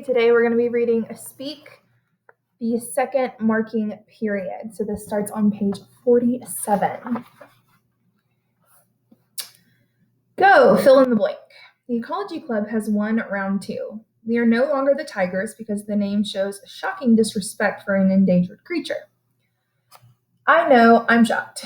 Today we're going to be reading Speak, the second marking period. So this starts on page 47. Go, fill in the blank. The Ecology Club has won round 2. We are no longer the Tigers because the name shows shocking disrespect for an endangered creature. I know, I'm shocked.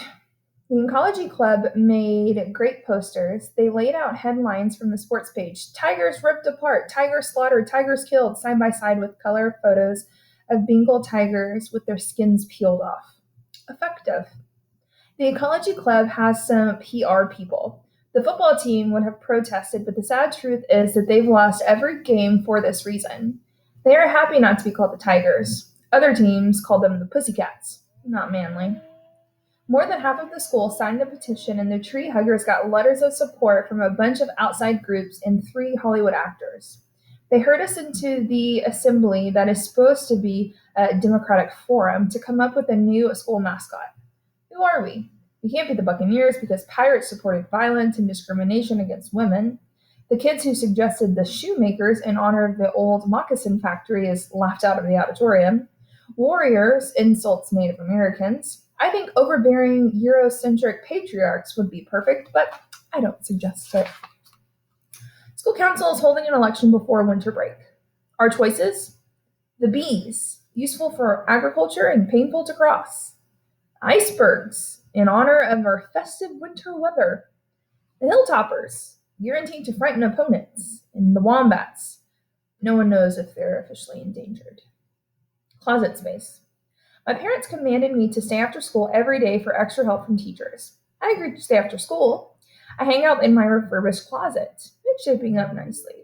The Ecology Club made great posters. They laid out headlines from the sports page. Tigers ripped apart, tigers slaughtered, tigers killed, side by side with color photos of Bengal tigers with their skins peeled off. Effective. The Ecology Club has some PR people. The football team would have protested, but the sad truth is that they've lost every game for this reason. They are happy not to be called the Tigers. Other teams call them the Pussycats. Not manly. More than half of the school signed the petition, and the tree huggers got letters of support from a bunch of outside groups and 3 Hollywood actors. They herd us into the assembly that is supposed to be a democratic forum to come up with a new school mascot. Who are we? We can't be the Buccaneers because pirates supported violence and discrimination against women. The kids who suggested the shoemakers in honor of the old moccasin factory is laughed out of the auditorium. Warriors insults Native Americans. I think overbearing Eurocentric patriarchs would be perfect, but I don't suggest it. School council is holding an election before winter break. Our choices? The bees, useful for agriculture and painful to cross. Icebergs, in honor of our festive winter weather. The hilltoppers, guaranteed to frighten opponents. And the wombats, no one knows if they're officially endangered. Closet space. My parents commanded me to stay after school every day for extra help from teachers. I agreed to stay after school. I hang out in my refurbished closet. It's shaping up nicely.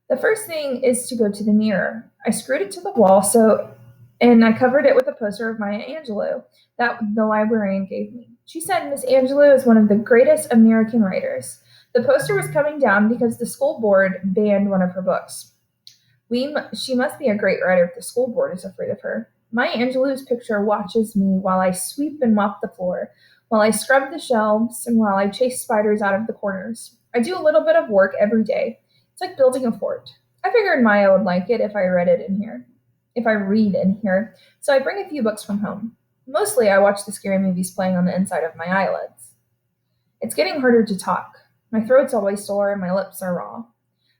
The first thing is to go to the mirror. I screwed it to the wall and I covered it with a poster of Maya Angelou that the librarian gave me. She said Miss Angelou is one of the greatest American writers. The poster was coming down because the school board banned one of her books. She must be a great writer if the school board is afraid of her. Maya Angelou's picture watches me while I sweep and mop the floor, while I scrub the shelves, and while I chase spiders out of the corners. I do a little bit of work every day. It's like building a fort. I figured Maya would like it if I read in here. So I bring a few books from home. Mostly I watch the scary movies playing on the inside of my eyelids. It's getting harder to talk. My throat's always sore and my lips are raw.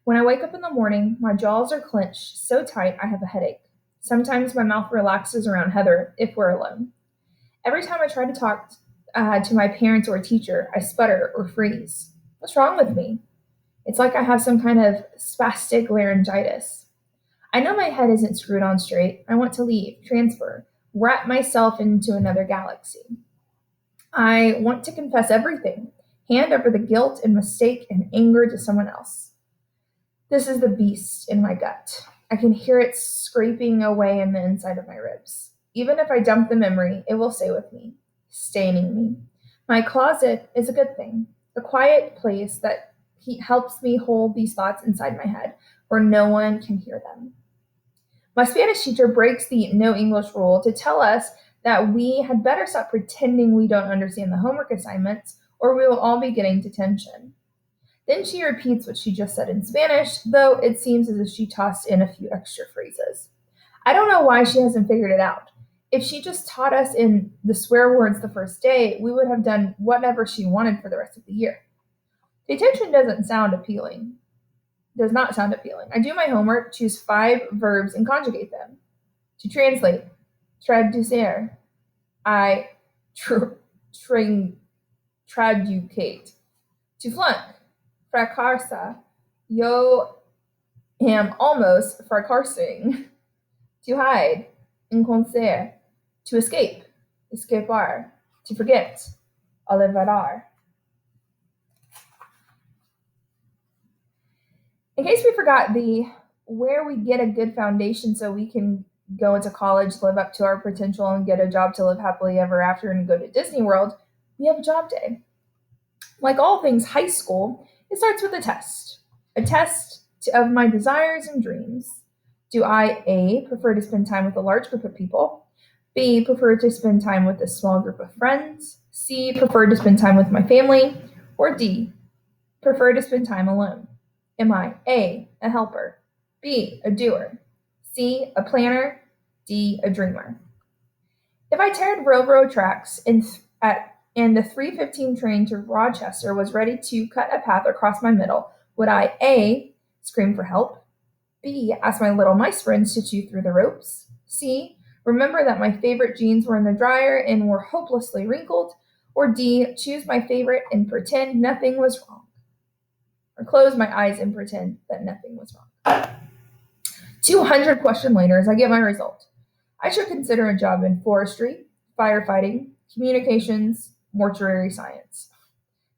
When I wake up in the morning, my jaws are clenched so tight I have a headache. Sometimes my mouth relaxes around Heather if we're alone. Every time I try to talk to my parents or a teacher, I sputter or freeze. What's wrong with me? It's like I have some kind of spastic laryngitis. I know my head isn't screwed on straight. I want to leave, transfer, wrap myself into another galaxy. I want to confess everything, hand over the guilt and mistake and anger to someone else. This is the beast in my gut. I can hear it scraping away in the inside of my ribs. Even if I dump the memory, it will stay with me, staining me. My closet is a good thing, a quiet place that helps me hold these thoughts inside my head, where no one can hear them. My Spanish teacher breaks the no English rule to tell us that we had better stop pretending we don't understand the homework assignments, or we will all be getting detention. Then she repeats what she just said in Spanish, though it seems as if she tossed in a few extra phrases. I don't know why she hasn't figured it out. If she just taught us in the swear words the first day, we would have done whatever she wanted for the rest of the year. Detention does not sound appealing. I do my homework, choose 5 verbs, and conjugate them. To translate, traducere. I traducate. To flunk, fracarsa. Yo am almost fracarsing. To hide, enconcer. To escape, escapar. To forget, olvidar. In case we forgot where we get a good foundation so we can go into college, live up to our potential, and get a job to live happily ever after and go to Disney World, we have a job day. Like all things high school, it starts with a test of my desires and dreams. Do I, A, prefer to spend time with a large group of people, B, prefer to spend time with a small group of friends, C, prefer to spend time with my family, or D, prefer to spend time alone? Am I A, a helper, B, a doer. C, a planner. D, a dreamer. If I tired railroad tracks and the 3:15 train to Rochester was ready to cut a path across my middle, would I A, scream for help, B, ask my little mice friends to chew through the ropes, C, remember that my favorite jeans were in the dryer and were hopelessly wrinkled, or D, choose my favorite and pretend nothing was wrong, or close my eyes and pretend that nothing was wrong? 200 questions later, as I get my result, I should consider a job in forestry, firefighting, communications, mortuary science.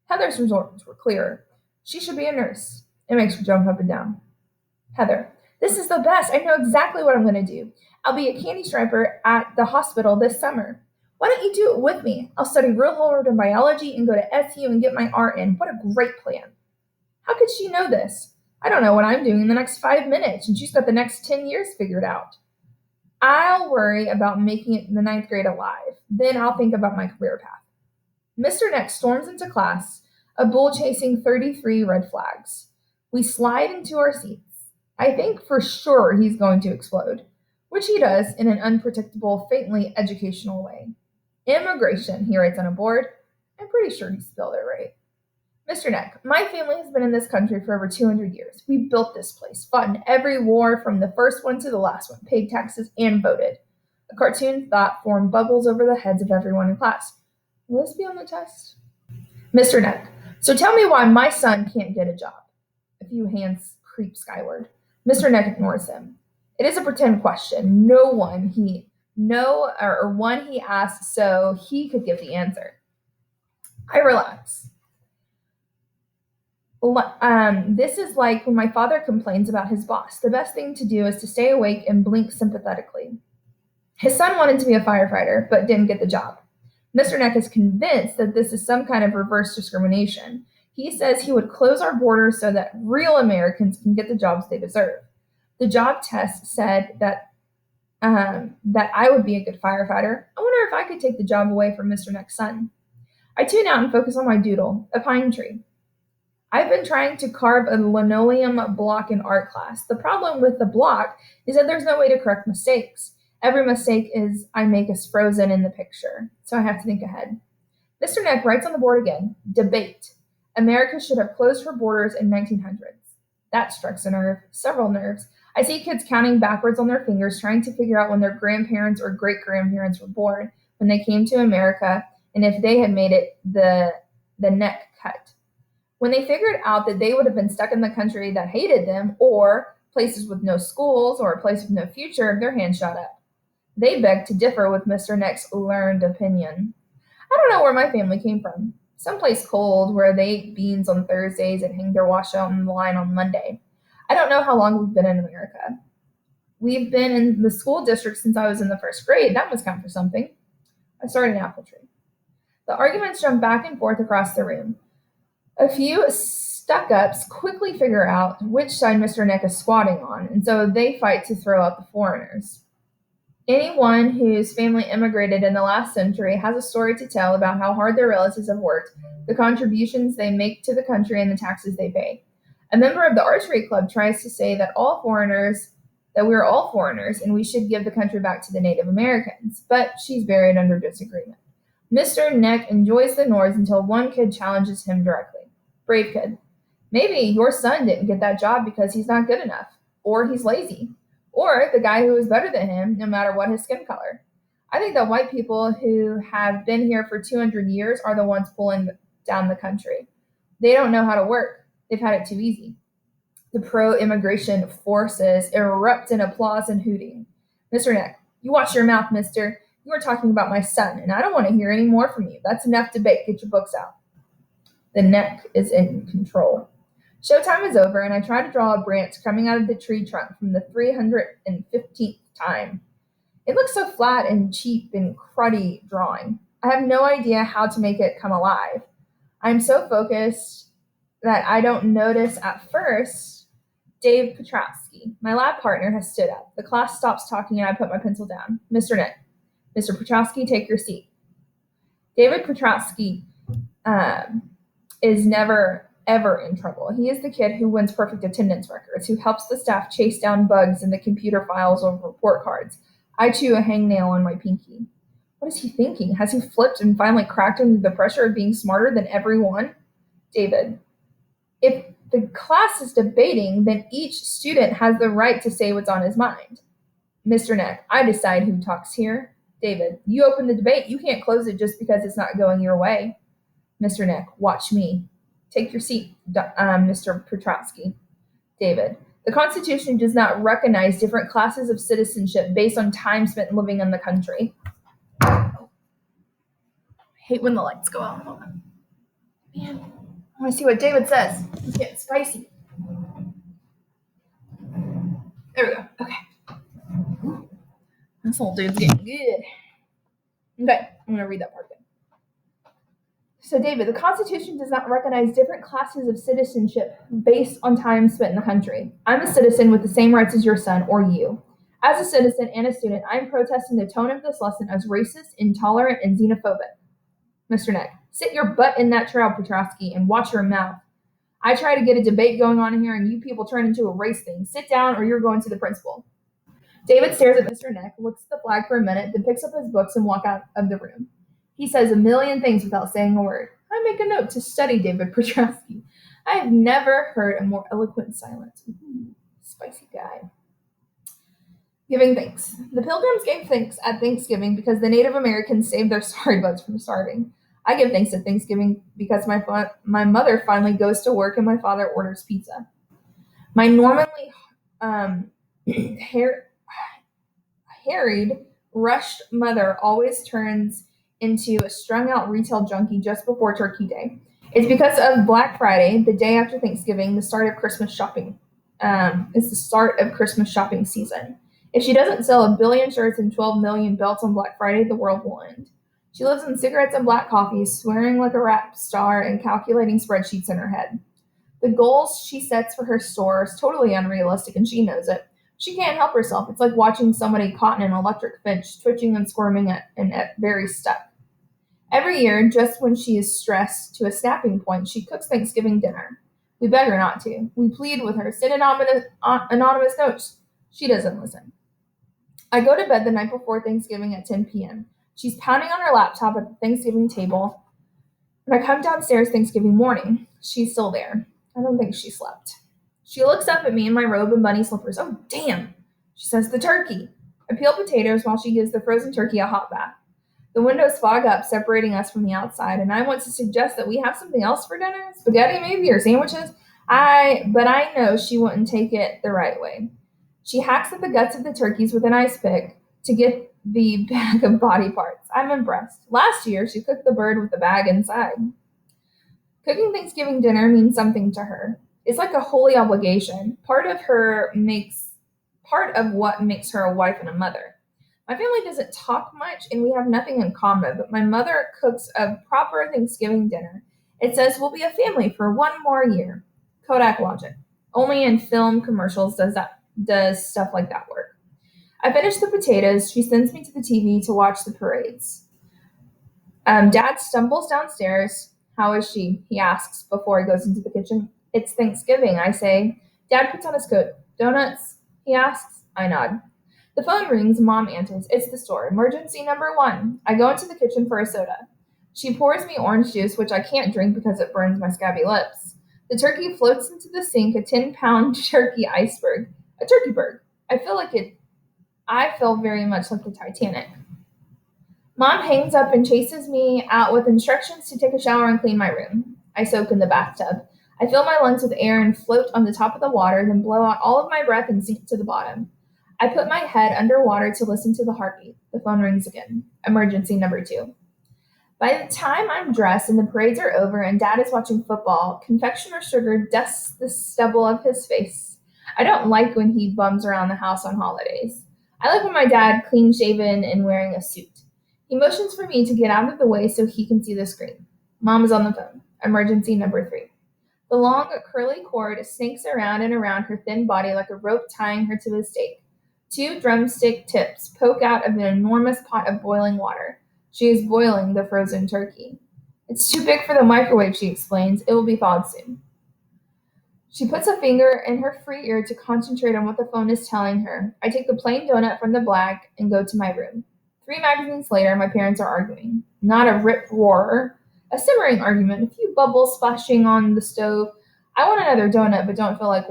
Heather's results were clear. She should be a nurse. It makes her jump up and down. Heather, this is the best. I know exactly what I'm going to do. I'll be a candy striper at the hospital this summer. Why don't you do it with me? I'll study real hard in biology and go to SU and get my RN. What a great plan. How could she know this? I don't know what I'm doing in the next 5 minutes, and she's got the next 10 years figured out. I'll worry about making it in the 9th grade alive. Then I'll think about my career path. Mr. Neck storms into class, a bull chasing 33 red flags. We slide into our seats. I think for sure he's going to explode, which he does in an unpredictable, faintly educational way. Immigration, he writes on a board. I'm pretty sure he spelled it right. Mr. Neck, my family has been in this country for over 200 years. We built this place, fought in every war from the first one to the last one, paid taxes, and voted. A cartoon thought formed bubbles over the heads of everyone in class. Will this be on the test? Mr. Neck, so tell me why my son can't get a job. A few hands creep skyward. Mr. Neck ignores them. It is a pretend question. One he asked so he could give the answer. I relax. This is like when my father complains about his boss. The best thing to do is to stay awake and blink sympathetically. His son wanted to be a firefighter, but didn't get the job. Mr. Neck is convinced that this is some kind of reverse discrimination. He says he would close our borders so that real Americans can get the jobs they deserve. The job test said that I would be a good firefighter. I wonder if I could take the job away from Mr. Neck's son. I tune out and focus on my doodle, a pine tree. I've been trying to carve a linoleum block in art class. The problem with the block is that there's no way to correct mistakes. Every mistake I make is frozen in the picture, so I have to think ahead. Mr. Neck writes on the board again, debate. America should have closed her borders in 1900s. That strikes a nerve, several nerves. I see kids counting backwards on their fingers, trying to figure out when their grandparents or great-grandparents were born, when they came to America, and if they had made it the neck cut. When they figured out that they would have been stuck in the country that hated them, or places with no schools, or a place with no future, their hands shot up. They begged to differ with Mr. Neck's learned opinion. I don't know where my family came from. Someplace cold where they ate beans on Thursdays and hang their wash out on the line on Monday. I don't know how long we've been in America. We've been in the school district since I was in the 1st grade. That must count for something. I started an apple tree. The arguments jump back and forth across the room. A few stuck-ups quickly figure out which side Mr. Neck is squatting on, and so they fight to throw out the foreigners. Anyone whose family immigrated in the last century has a story to tell about how hard their relatives have worked, the contributions they make to the country, and the taxes they pay. A member of the archery club tries to say that we're all foreigners and we should give the country back to the Native Americans, but she's buried under disagreement. Mr. Neck enjoys the noise until one kid challenges him directly. Brave kid. Maybe your son didn't get that job because he's not good enough, or he's lazy, or the guy who is better than him, no matter what his skin color. I think that white people who have been here for 200 years are the ones pulling down the country. They don't know how to work. They've had it too easy. The pro-immigration forces erupt in applause and hooting. Mr. Neck, you watch your mouth, mister. You are talking about my son, and I don't want to hear any more from you. That's enough debate. Get your books out. The Neck is in control. Showtime is over, and I try to draw a branch coming out of the tree trunk from the 315th time. It looks so flat and cheap and cruddy drawing. I have no idea how to make it come alive. I'm so focused that I don't notice at first. Dave Petrowski, my lab partner, has stood up. The class stops talking, and I put my pencil down. Mr. Neck, Mr. Petrowski, take your seat. David Petrowski is never ever in trouble. He is the kid who wins perfect attendance records, who helps the staff chase down bugs in the computer files of report cards. I chew a hangnail on my pinky. What is he thinking? Has he flipped and finally cracked under the pressure of being smarter than everyone? David, if the class is debating, then each student has the right to say what's on his mind. Mr. Neck, I decide who talks here. David, you open the debate. You can't close it just because it's not going your way. Mr. Neck, watch me. Take your seat, Mr. Petrowski. David, the Constitution does not recognize different classes of citizenship based on time spent living in the country. I hate when the lights go out. Man, I want to see what David says. It's getting spicy. There we go. Okay. This old dude's getting good. Okay, I'm going to read that part again. So, David, the Constitution does not recognize different classes of citizenship based on time spent in the country. I'm a citizen with the same rights as your son or you. As a citizen and a student, I'm protesting the tone of this lesson as racist, intolerant, and xenophobic. Mr. Neck, sit your butt in that trail, Petrowski, and watch your mouth. I try to get a debate going on here, and you people turn into a race thing. Sit down, or you're going to the principal. David stares at Mr. Neck, looks at the flag for a minute, then picks up his books and walks out of the room. He says a million things without saying a word. I make a note to study David Petrowski. I have never heard a more eloquent silence. Spicy guy. Giving thanks. The Pilgrims gave thanks at Thanksgiving because the Native Americans saved their sorry butts from starving. I give thanks at Thanksgiving because my mother finally goes to work and my father orders pizza. My normally harried, rushed mother always turns into a strung-out retail junkie just before Turkey Day. It's because of Black Friday, the day after Thanksgiving, the start of Christmas shopping. It's the start of Christmas shopping season. If she doesn't sell 1 billion shirts and 12 million belts on Black Friday, the world will end. She lives on cigarettes and black coffee, swearing like a rap star and calculating spreadsheets in her head. The goals she sets for her store is totally unrealistic, and she knows it. She can't help herself. It's like watching somebody caught in an electric fence, twitching and squirming and very stuck. Every year, just when she is stressed to a snapping point, she cooks Thanksgiving dinner. We beg her not to. We plead with her, send anonymous notes. She doesn't listen. I go to bed the night before Thanksgiving at 10 p.m. She's pounding on her laptop at the Thanksgiving table. When I come downstairs Thanksgiving morning, she's still there. I don't think she slept. She looks up at me in my robe and bunny slippers. Oh, damn, she says, the turkey. I peel potatoes while she gives the frozen turkey a hot bath. The windows fog up, separating us from the outside, and I want to suggest that we have something else for dinner, spaghetti maybe, or sandwiches. But I know she wouldn't take it the right way. She hacks at the guts of the turkeys with an ice pick to get the bag of body parts. I'm impressed. Last year, she cooked the bird with the bag inside. Cooking Thanksgiving dinner means something to her. It's like a holy obligation. Part of what makes her a wife and a mother. My family doesn't talk much, and we have nothing in common, but my mother cooks a proper Thanksgiving dinner. It says we'll be a family for 1 more year. Kodak logic. Only in film commercials does stuff like that work. I finish the potatoes. She sends me to the TV to watch the parades. Dad stumbles downstairs. How is she? He asks before he goes into the kitchen. It's Thanksgiving, I say. Dad puts on his coat. Donuts? He asks. I nod. The phone rings. Mom answers. It's the store. Emergency number 1. I go into the kitchen for a soda. She pours me orange juice, which I can't drink because it burns my scabby lips. The turkey floats into the sink, a 10-pound turkey iceberg. A turkey berg. I feel very much like the Titanic. Mom hangs up and chases me out with instructions to take a shower and clean my room. I soak in the bathtub. I fill my lungs with air and float on the top of the water, then blow out all of my breath and sink to the bottom. I put my head underwater to listen to the heartbeat. The phone rings again. Emergency number 2. By the time I'm dressed and the parades are over and Dad is watching football, Confectioner Sugar dusts the stubble of his face. I don't like when he bums around the house on holidays. I like when my dad clean-shaven and wearing a suit. He motions for me to get out of the way so he can see the screen. Mom is on the phone. Emergency number 3. The long, curly cord snakes around and around her thin body like a rope tying her to a stake. 2 drumstick tips poke out of an enormous pot of boiling water. She is boiling the frozen turkey. It's too big for the microwave, she explains. It will be thawed soon. She puts a finger in her free ear to concentrate on what the phone is telling her. I take the plain donut from the bag and go to my room. 3 magazines later, my parents are arguing. Not a rip roar, a simmering argument, a few bubbles splashing on the stove. I want another donut, but don't feel like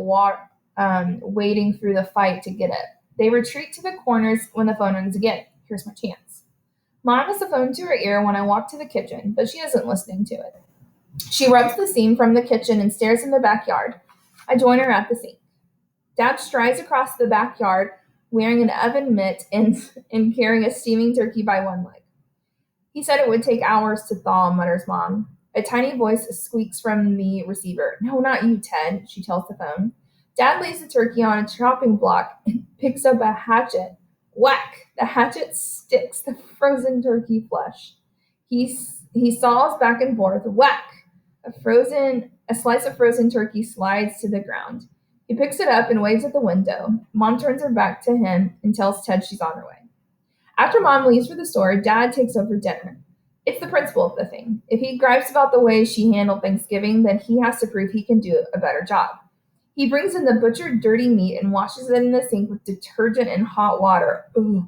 wading through the fight to get it. They retreat to the corners when the phone rings again. Here's my chance. Mom has the phone to her ear when I walk to the kitchen, but she isn't listening to it. She rubs the seam from the kitchen and stares in the backyard. I join her at the sink. Dad strides across the backyard wearing an oven mitt and carrying a steaming turkey by one leg. He said it would take hours to thaw, mutters Mom. A tiny voice squeaks from the receiver. No, not you, Ted, she tells the phone. Dad lays the turkey on a chopping block and picks up a hatchet. Whack! The hatchet sticks the frozen turkey flesh. He saws back and forth. Whack! A slice of frozen turkey slides to the ground. He picks it up and waves at the window. Mom turns her back to him and tells Ted she's on her way. After Mom leaves for the store, Dad takes over dinner. It's the principle of the thing. If he gripes about the way she handled Thanksgiving, then he has to prove he can do a better job. He brings in the butchered dirty meat and washes it in the sink with detergent and hot water. Ugh,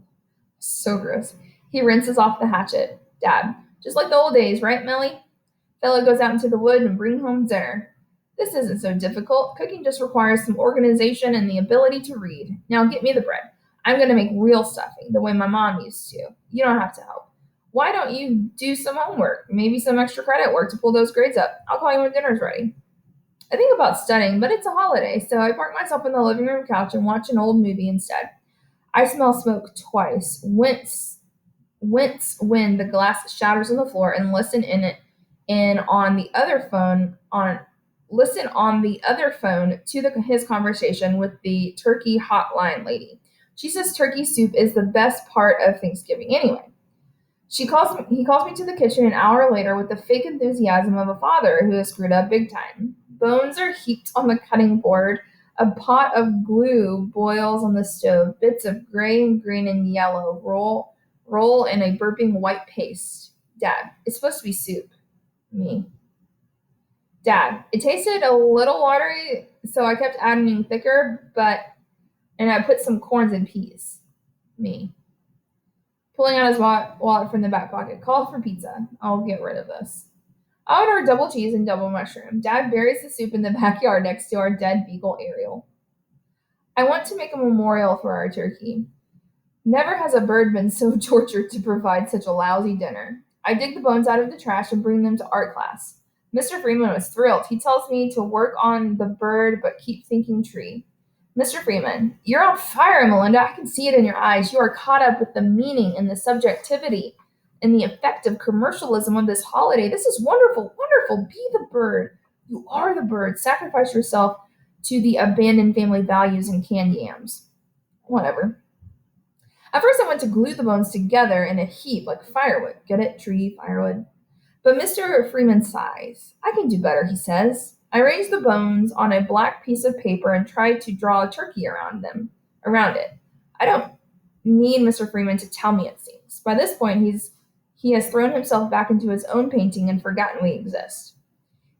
so gross. He rinses off the hatchet. Dad, just like the old days, right, Millie? Fella goes out into the wood and brings home dinner. This isn't so difficult. Cooking just requires some organization and the ability to read. Now get me the bread. I'm going to make real stuffing, the way my mom used to. You don't have to help. Why don't you do some homework? Maybe some extra credit work to pull those grades up. I'll call you when dinner's ready. I think about studying, but it's a holiday, so I park myself on the living room couch and watch an old movie instead. I smell smoke twice, wince when the glass shatters on the floor, and listen on the other phone to his conversation with the turkey hotline lady. She says turkey soup is the best part of Thanksgiving anyway. He calls me to the kitchen an hour later with the fake enthusiasm of a father who has screwed up big time. Bones are heaped on the cutting board. A pot of glue boils on the stove. Bits of gray and green and yellow roll in a burping white paste. Dad, it's supposed to be soup. Me. Dad, it tasted a little watery, so I kept adding thicker, and I put some corns and peas. Me. Pulling out his wallet from the back pocket. Call for pizza. I'll get rid of this. I order double cheese and double mushroom. Dad buries the soup in the backyard next to our dead beagle Ariel. I want to make a memorial for our turkey. Never has a bird been so tortured to provide such a lousy dinner. I dig the bones out of the trash and bring them to art class. Mr. Freeman was thrilled. He tells me to work on the bird but keep thinking tree. Mr. Freeman, you're on fire, Melinda. I can see it in your eyes. You are caught up with the meaning and the subjectivity and the effect of commercialism of this holiday. This is wonderful, wonderful. Be the bird. You are the bird. Sacrifice yourself to the abandoned family values and canned yams. Whatever. At first, I went to glue the bones together in a heap like firewood. Get it? Tree, firewood. But Mr. Freeman sighs. I can do better, he says. I arranged the bones on a black piece of paper and tried to draw a turkey around it. I don't need Mr. Freeman to tell me, it seems. By this point, he has thrown himself back into his own painting and forgotten we exist.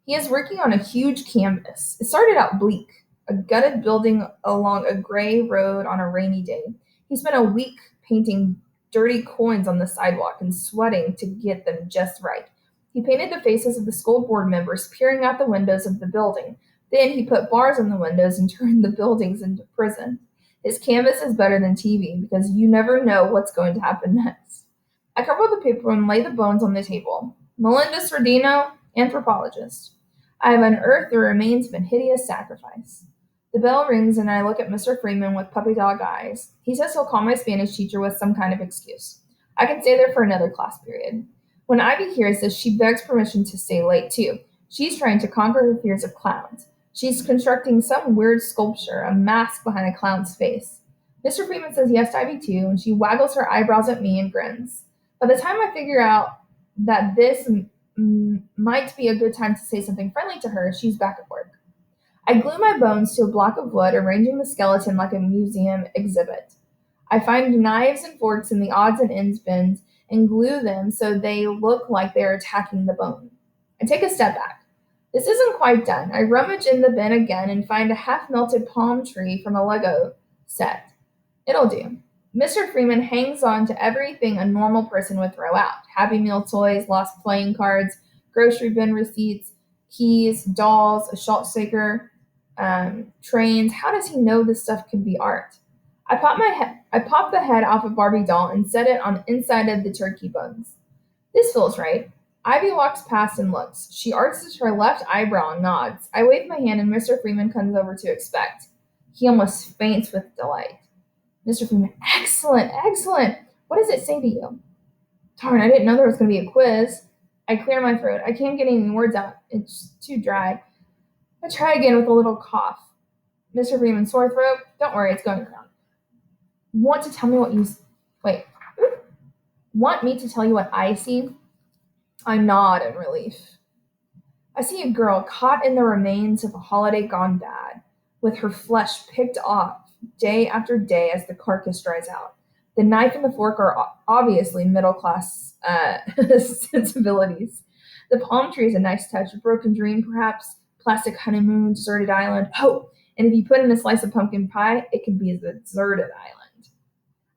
He is working on a huge canvas. It started out bleak, a gutted building along a gray road on a rainy day. He spent a week painting dirty coins on the sidewalk and sweating to get them just right. He painted the faces of the school board members peering out the windows of the building. Then he put bars on the windows and turned the buildings into prison. His canvas is better than TV because you never know what's going to happen next. I cover the paper and lay the bones on the table. Melinda Sordino, anthropologist. I have unearthed the remains of a hideous sacrifice. The bell rings and I look at Mr. Freeman with puppy dog eyes. He says he'll call my Spanish teacher with some kind of excuse. I can stay there for another class period. When Ivy hears this, she begs permission to stay late, too. She's trying to conquer her fears of clowns. She's constructing some weird sculpture, a mask behind a clown's face. Mr. Freeman says yes to Ivy, too, and she waggles her eyebrows at me and grins. By the time I figure out that this might be a good time to say something friendly to her, she's back at work. I glue my bones to a block of wood, arranging the skeleton like a museum exhibit. I find knives and forks in the odds and ends bins and glue them so they look like they're attacking the bone. I take a step back. This isn't quite done. I rummage in the bin again and find a half-melted palm tree from a Lego set. It'll do. Mr. Freeman hangs on to everything a normal person would throw out. Happy Meal toys, lost playing cards, grocery bin receipts, keys, dolls, a salt shaker, trains. How does he know this stuff could be art? I pop the head off a Barbie doll and set it on the inside of the turkey buns. This feels right. Ivy walks past and looks. She arches her left eyebrow and nods. I wave my hand and Mr. Freeman comes over to inspect. He almost faints with delight. Mr. Freeman, excellent, excellent. What does it say to you? Darn, I didn't know there was going to be a quiz. I clear my throat. I can't get any words out. It's too dry. I try again with a little cough. Mr. Freeman, sore throat? Don't worry, it's going around. Want to tell me what you... Wait. Want me to tell you what I see? I nod in relief. I see a girl caught in the remains of a holiday gone bad, with her flesh picked off day after day as the carcass dries out. The knife and the fork are obviously middle-class sensibilities. The palm tree is a nice touch. A broken dream, perhaps. Plastic honeymoon, deserted island. Oh, and if you put in a slice of pumpkin pie, it could be a deserted island.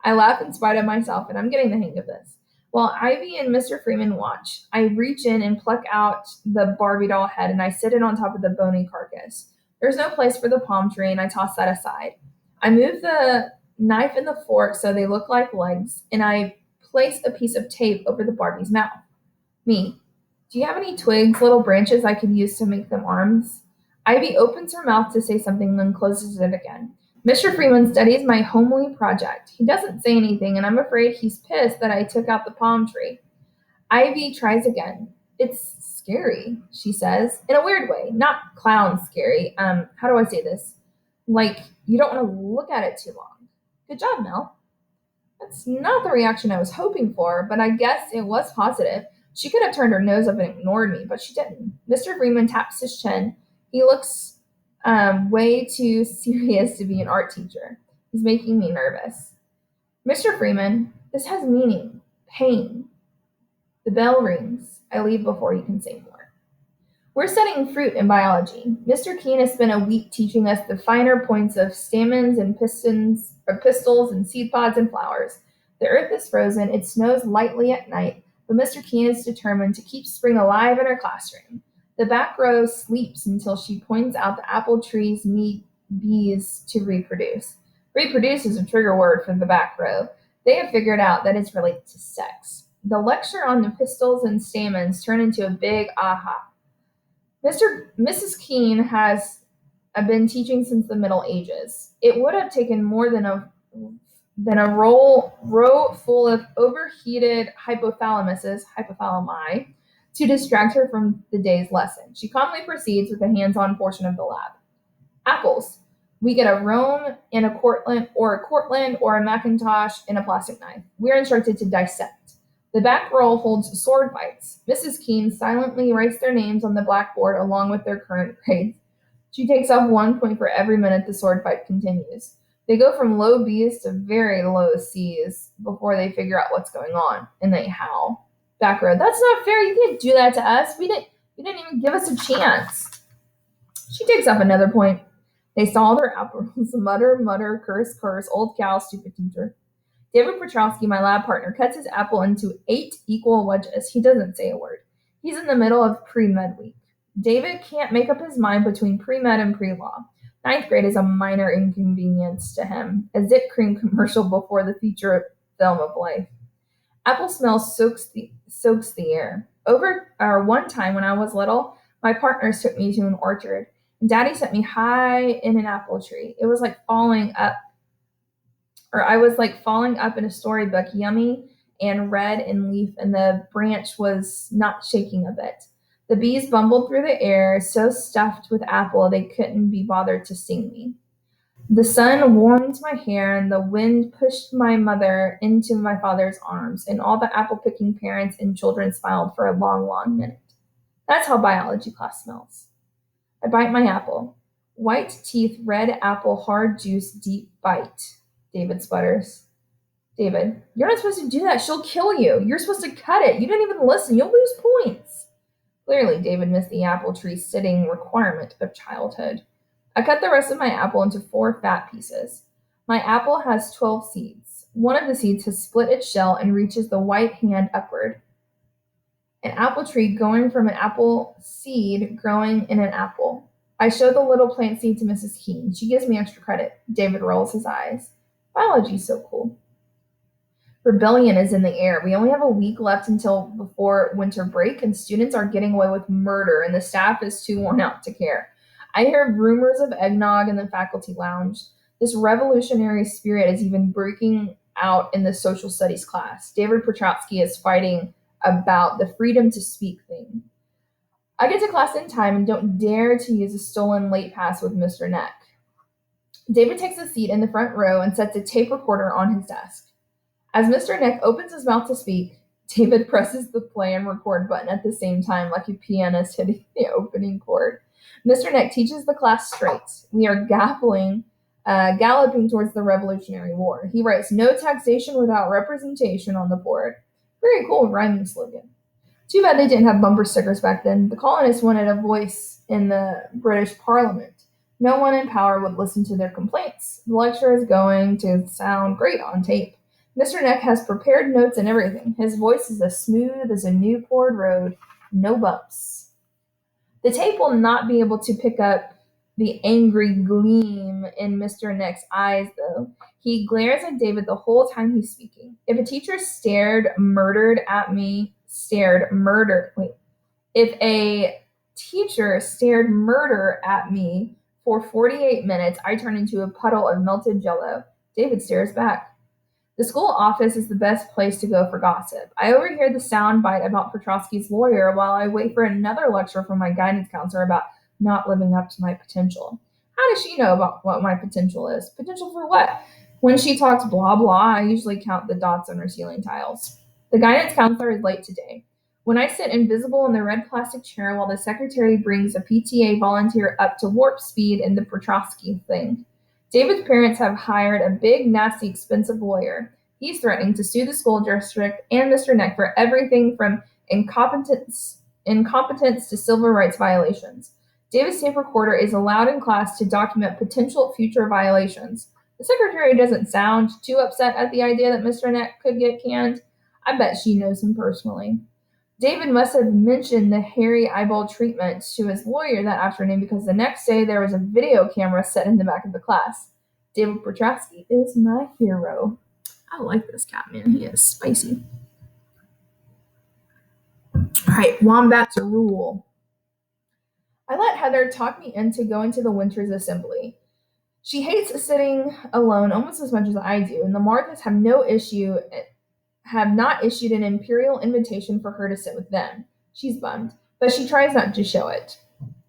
I laugh in spite of myself, and I'm getting the hang of this. While Ivy and Mr. Freeman watch, I reach in and pluck out the Barbie doll head, and I sit it on top of the bony carcass. There's no place for the palm tree, and I toss that aside. I move the knife and the fork so they look like legs, and I place a piece of tape over the Barbie's mouth. Me. Do you have any twigs, little branches I could use to make them arms? Ivy opens her mouth to say something, then closes it again. Mr. Freeman studies my homely project. He doesn't say anything, and I'm afraid he's pissed that I took out the palm tree. Ivy tries again. It's scary, she says, in a weird way. Not clown scary. How do I say this? Like, you don't want to look at it too long. Good job, Mel. That's not the reaction I was hoping for, but I guess it was positive. She could have turned her nose up and ignored me, but she didn't. Mr. Freeman taps his chin. He looks way too serious to be an art teacher. He's making me nervous. Mr. Freeman, this has meaning. Pain. The bell rings. I leave before he can say more. We're studying fruit in biology. Mr. Keene has spent a week teaching us the finer points of stamens and pistils and seed pods and flowers. The earth is frozen. It snows lightly at night, but Mr. Keene is determined to keep spring alive in our classroom. The back row sleeps until she points out the apple trees need bees to reproduce. Reproduce is a trigger word for the back row. They have figured out that it's related to sex. The lecture on the pistils and stamens turned into a big aha. Mrs. Keene has been teaching since the Middle Ages. It would have taken more than a row full of overheated hypothalami, to distract her from the day's lesson. She calmly proceeds with the hands-on portion of the lab. Apples. We get a Rome and a Cortland or a Macintosh and a plastic knife. We're instructed to dissect. The back row holds sword fights. Mrs. Keene silently writes their names on the blackboard along with their current grades. She takes off 1 point for every minute the sword fight continues. They go from low B's to very low C's before they figure out what's going on, and they howl. Back row, that's not fair. You can't do that to us. You didn't even give us a chance. She takes off another point. They saw their apples. Mutter, curse, old cow, stupid teacher. David Petrowski, my lab partner, cuts his apple into 8 equal wedges. He doesn't say a word. He's in the middle of pre-med week. David can't make up his mind between pre-med and pre-law. 9th grade is a minor inconvenience to him, a zip cream commercial before the feature film of life. Apple smell soaks the air. One time when I was little, my partners took me to an orchard, and Daddy set me high in an apple tree. It was like falling up, I was like falling up in a storybook, yummy and red in leaf, and the branch was not shaking a bit. The bees bumbled through the air, so stuffed with apple they couldn't be bothered to sting me. The sun warmed my hair, and the wind pushed my mother into my father's arms, and all the apple-picking parents and children smiled for a long, long minute. That's how biology class smells. I bite my apple. White teeth, red apple, hard juice, deep bite. David sputters. David, you're not supposed to do that. She'll kill you. You're supposed to cut it. You didn't even listen. You'll lose points. Clearly, David missed the apple tree sitting requirement of childhood. I cut the rest of my apple into 4 fat pieces. My apple has 12 seeds. One of the seeds has split its shell and reaches the white hand upward. An apple tree going from an apple seed growing in an apple. I show the little plant seed to Mrs. Keene. She gives me extra credit. David rolls his eyes. Biology's so cool. Rebellion is in the air. We only have a week left until before winter break, and students are getting away with murder, and the staff is too worn out to care. I hear rumors of eggnog in the faculty lounge. This revolutionary spirit is even breaking out in the social studies class. David Petrowski is fighting about the freedom to speak thing. I get to class in time and don't dare to use a stolen late pass with Mr. Neck. David takes a seat in the front row and sets a tape recorder on his desk. As Mr. Neck opens his mouth to speak, David presses the play and record button at the same time, like a pianist hitting the opening chord. Mr. Neck teaches the class straight. We are galloping towards the Revolutionary War. He writes, "No taxation without representation" on the board. Very cool rhyming slogan. Too bad they didn't have bumper stickers back then. The colonists wanted a voice in the British Parliament. No one in power would listen to their complaints. The lecture is going to sound great on tape. Mr. Neck has prepared notes and everything. His voice is as smooth as a new poured road. No bumps. The tape will not be able to pick up the angry gleam in Mr. Neck's eyes, though. He glares at David the whole time he's speaking. If a teacher If a teacher stared murder at me for 48 minutes, I turn into a puddle of melted jello. David stares back. The school office is the best place to go for gossip. I overhear the sound bite about Petrowski's lawyer while I wait for another lecture from my guidance counselor about not living up to my potential. How does she know about what my potential is? Potential for what? When she talks blah blah, I usually count the dots on her ceiling tiles. The guidance counselor is late today. When I sit invisible in the red plastic chair while the secretary brings a PTA volunteer up to warp speed in the Petrowski thing. David's parents have hired a big, nasty, expensive lawyer. He's threatening to sue the school district and Mr. Neck for everything from incompetence to civil rights violations. David's tape recorder is allowed in class to document potential future violations. The secretary doesn't sound too upset at the idea that Mr. Neck could get canned. I bet she knows him personally. David must have mentioned the hairy eyeball treatment to his lawyer that afternoon because the next day there was a video camera set in the back of the class. David Petrowski is my hero. I like this cat, man. He is spicy. All right, wombats rule. I let Heather talk me into going to the Winters Assembly. She hates sitting alone almost as much as I do, and the Marthas have not issued an imperial invitation for her to sit with them. She's bummed, but she tries not to show it.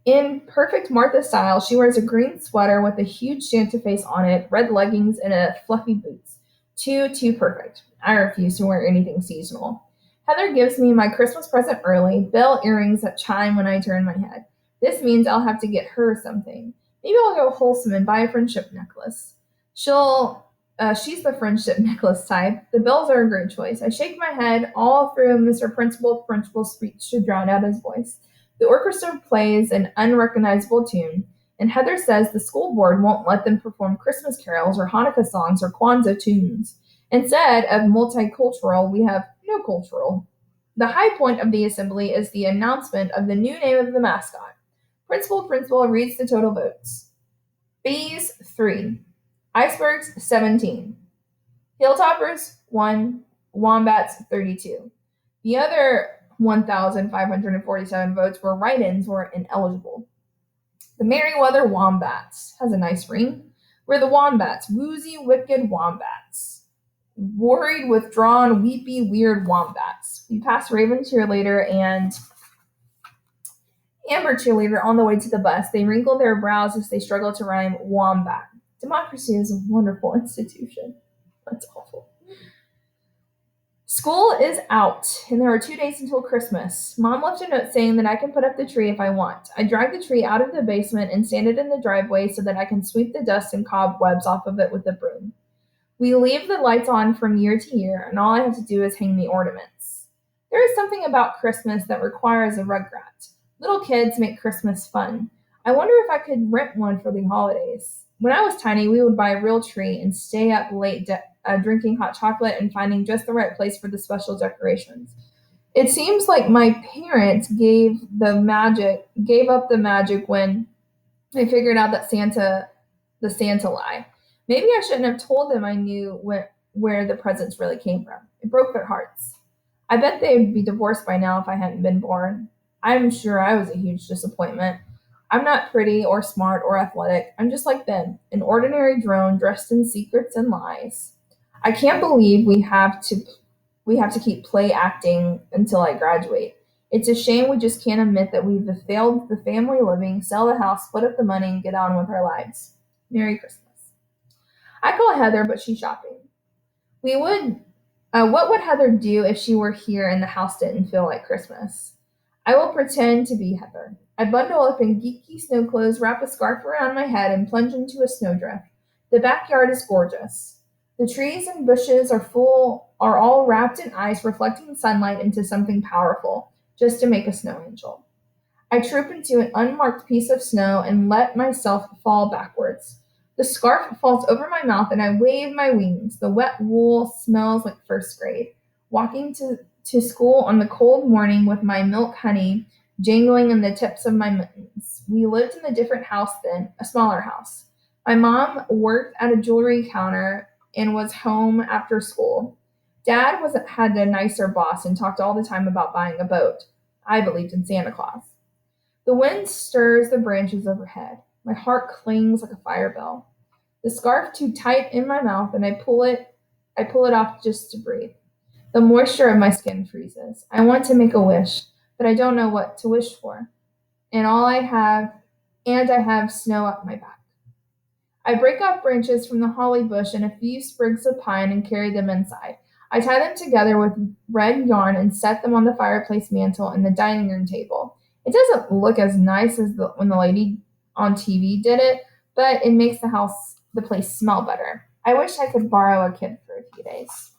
In perfect Martha style, she wears a green sweater with a huge Santa face on it, red leggings, and a fluffy boots. Too perfect. I refuse to wear anything seasonal. Heather gives me my Christmas present early, bell earrings that chime when I turn my head. This means I'll have to get her something. Maybe I'll go wholesome and buy a friendship necklace. She's the friendship necklace type. The bells are a great choice. I shake my head all through Mr. Principal's speech to drown out his voice. The orchestra plays an unrecognizable tune, and Heather says the school board won't let them perform Christmas carols or Hanukkah songs or Kwanzaa tunes. Instead of multicultural, we have no cultural. The high point of the assembly is the announcement of the new name of the mascot. Principal reads the total votes. Bees, 3. Icebergs, 17. Hilltoppers, 1. Wombats, 32. The other 1,547 votes were write-ins or ineligible. The Merryweather Wombats has a nice ring. We're the Wombats, woozy, wicked Wombats. Worried, withdrawn, weepy, weird Wombats. We pass Raven Cheerleader and Amber Cheerleader on the way to the bus. They wrinkle their brows as they struggle to rhyme wombat. Democracy is a wonderful institution. That's awful. School is out, and there are 2 days until Christmas. Mom left a note saying that I can put up the tree if I want. I drag the tree out of the basement and stand it in the driveway so that I can sweep the dust and cobwebs off of it with a broom. We leave the lights on from year to year, and all I have to do is hang the ornaments. There is something about Christmas that requires a rugrat. Little kids make Christmas fun. I wonder if I could rent one for the holidays. When I was tiny, we would buy a real tree and stay up late drinking hot chocolate and finding just the right place for the special decorations. It seems like my parents gave up the magic when they figured out the Santa lie. Maybe I shouldn't have told them I knew where the presents really came from. It broke their hearts. I bet they'd be divorced by now if I hadn't been born. I'm sure I was a huge disappointment. I'm not pretty or smart or athletic. I'm just like them, an ordinary drone dressed in secrets and lies. I can't believe we have to keep play acting until I graduate. It's a shame we just can't admit that we've failed the family living, sell the house, split up the money, and get on with our lives. Merry Christmas. I call Heather, but she's shopping. We would. What would Heather do if she were here and the house didn't feel like Christmas? I will pretend to be Heather. I bundle up in geeky snow clothes, wrap a scarf around my head, and plunge into a snowdrift. The backyard is gorgeous. The trees and bushes are all wrapped in ice, reflecting sunlight into something powerful, just to make a snow angel. I troop into an unmarked piece of snow and let myself fall backwards. The scarf falls over my mouth and I wave my wings. The wet wool smells like first grade. Walking to school on the cold morning with my milk honey jangling in the tips of my mittens. We lived in a different house then, a smaller house. My mom worked at a jewelry counter and was home after school. Had a nicer boss and talked all the time about buying a boat. I believed in Santa Claus. The wind stirs the branches overhead. My heart clings like a fire bell. The scarf too tight in my mouth and I pull it off just to breathe. The moisture of my skin freezes. I want to make a wish, but I don't know what to wish for. And I have snow up my back. I break off branches from the holly bush and a few sprigs of pine and carry them inside. I tie them together with red yarn and set them on the fireplace mantel and the dining room table. It doesn't look as nice as when the lady on TV did it, but it makes the place smell better. I wish I could borrow a kid for a few days.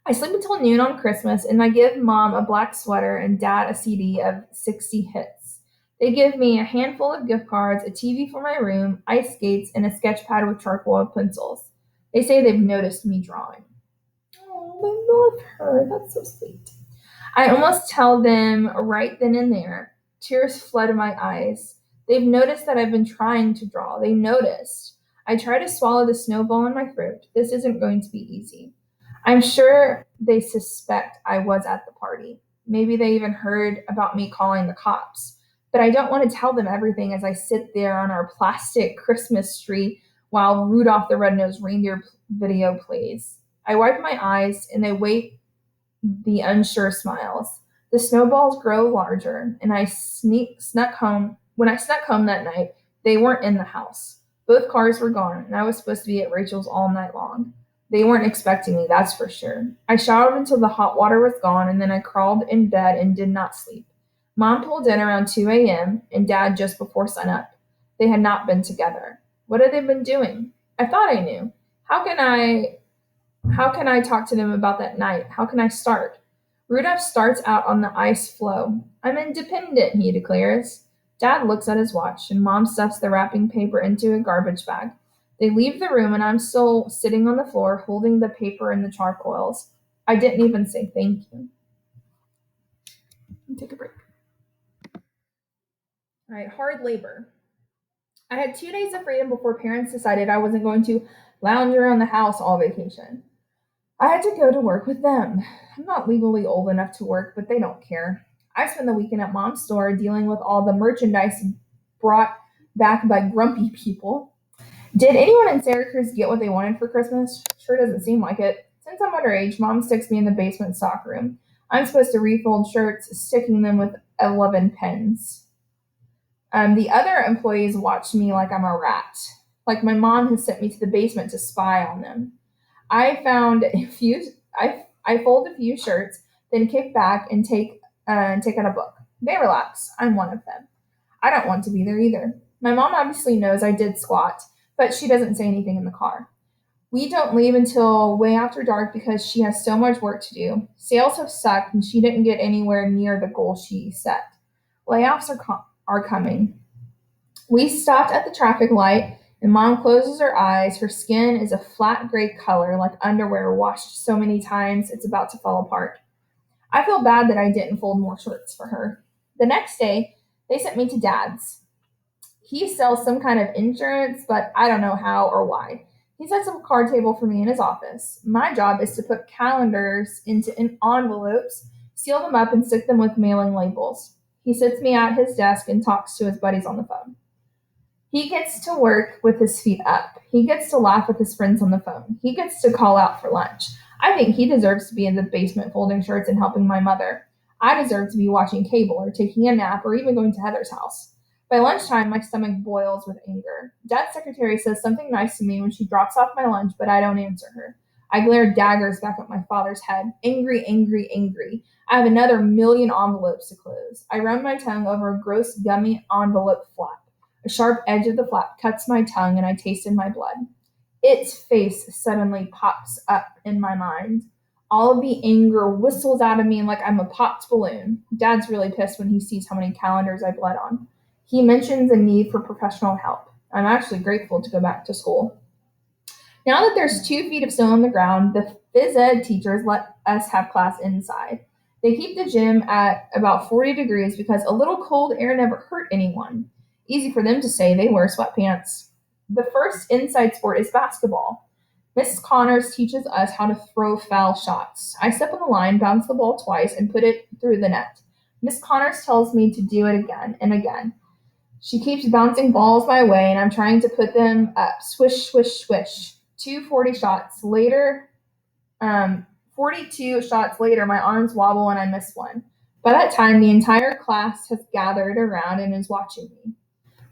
I sleep until noon on Christmas, and I give Mom a black sweater and Dad a CD of 60 hits. They give me a handful of gift cards, a TV for my room, ice skates, and a sketch pad with charcoal and pencils. They say they've noticed me drawing. Oh, they love her. That's so sweet. I almost tell them right then and there. Tears flood my eyes. They've noticed that I've been trying to draw. They noticed. I try to swallow the snowball in my throat. This isn't going to be easy. I'm sure they suspect I was at the party. Maybe they even heard about me calling the cops. But I don't want to tell them everything as I sit there on our plastic Christmas tree while Rudolph the Red-Nosed Reindeer video plays. I wipe my eyes and they wait the unsure smiles. The snowballs grow larger, and snuck home. When I snuck home that night, they weren't in the house. Both cars were gone, and I was supposed to be at Rachel's all night long. They weren't expecting me, that's for sure. I showered until the hot water was gone, and then I crawled in bed and did not sleep. Mom pulled in around 2 a.m., and Dad just before sunup. They had not been together. What had they been doing? I thought I knew. How can I talk to them about that night? How can I start? Rudolph starts out on the ice floe. I'm independent, he declares. Dad looks at his watch, and Mom stuffs the wrapping paper into a garbage bag. They leave the room, and I'm still sitting on the floor holding the paper and the charcoals. I didn't even say thank you. Take a break. All right, hard labor. I had 2 days of freedom before parents decided I wasn't going to lounge around the house all vacation. I had to go to work with them. I'm not legally old enough to work, but they don't care. I spent the weekend at Mom's store dealing with all the merchandise brought back by grumpy people. Did anyone in Syracuse get what they wanted for Christmas? Sure doesn't seem like it. Since I'm underage, Mom sticks me in the basement stock room. I'm supposed to refold shirts, sticking them with 11 pens. The other employees watch me like I'm a rat. Like my mom has sent me to the basement to spy on them. I found a few. I fold a few shirts, then kick back and take out a book. They relax. I'm one of them. I don't want to be there either. My mom obviously knows I did squat, but she doesn't say anything in the car. We don't leave until way after dark because she has so much work to do. Sales have sucked and she didn't get anywhere near the goal she set. Layoffs are coming. We stopped at the traffic light, and Mom closes her eyes. Her skin is a flat gray color, like underwear washed so many times it's about to fall apart. I feel bad that I didn't fold more shirts for her. The next day, they sent me to Dad's. He sells some kind of insurance, but I don't know how or why. He sets up a card table for me in his office. My job is to put calendars into envelopes, seal them up, and stick them with mailing labels. He sits me at his desk and talks to his buddies on the phone. He gets to work with his feet up. He gets to laugh with his friends on the phone. He gets to call out for lunch. I think he deserves to be in the basement folding shirts and helping my mother. I deserve to be watching cable or taking a nap or even going to Heather's house. By lunchtime, my stomach boils with anger. Dad's secretary says something nice to me when she drops off my lunch, but I don't answer her. I glare daggers back at my father's head. Angry, angry, angry. I have another million envelopes to close. I run my tongue over a gross, gummy envelope flap. A sharp edge of the flap cuts my tongue and I taste in my blood. Its face suddenly pops up in my mind. All of the anger whistles out of me like I'm a popped balloon. Dad's really pissed when he sees how many calendars I bled on. He mentions a need for professional help. I'm actually grateful to go back to school. Now that there's 2 feet of snow on the ground, the phys ed teachers let us have class inside. They keep the gym at about 40 degrees because a little cold air never hurt anyone. Easy for them to say, they wear sweatpants. The first inside sport is basketball. Mrs. Connors teaches us how to throw foul shots. I step on the line, bounce the ball twice, and put it through the net. Miss Connors tells me to do it again and again. She keeps bouncing balls my way, and I'm trying to put them up. Swish, swish, swish. 240 shots later, 42 shots later, my arms wobble and I miss one. By that time, the entire class has gathered around and is watching me.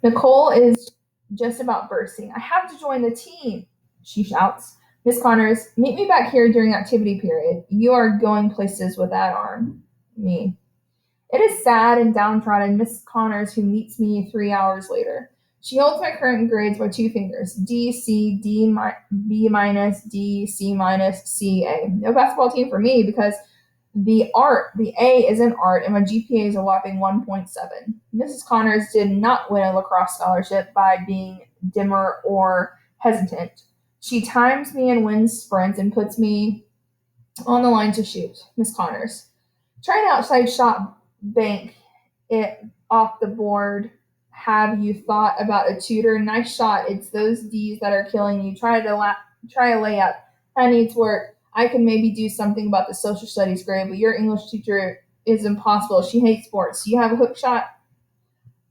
Nicole is just about bursting. I have to join the team, she shouts. Miss Connors, meet me back here during activity period. You are going places with that arm. Me. It is sad and downtrodden Miss Connors who meets me 3 hours later. She holds my current grades by 2 fingers. D, C, B minus, D, C minus, C, A. No basketball team for me because the A is in art, and my GPA is a whopping 1.7. Mrs. Connors did not win a lacrosse scholarship by being dimmer or hesitant. She times me and wins sprints and puts me on the line to shoot. Miss Connors. Try an outside shot, bank it off the board. Have you thought about a tutor? Nice shot. It's those D's that are killing you. Try a layup. That needs work. I can maybe do something about the social studies grade, but your English teacher is impossible. She hates sports. Do you have a hook shot?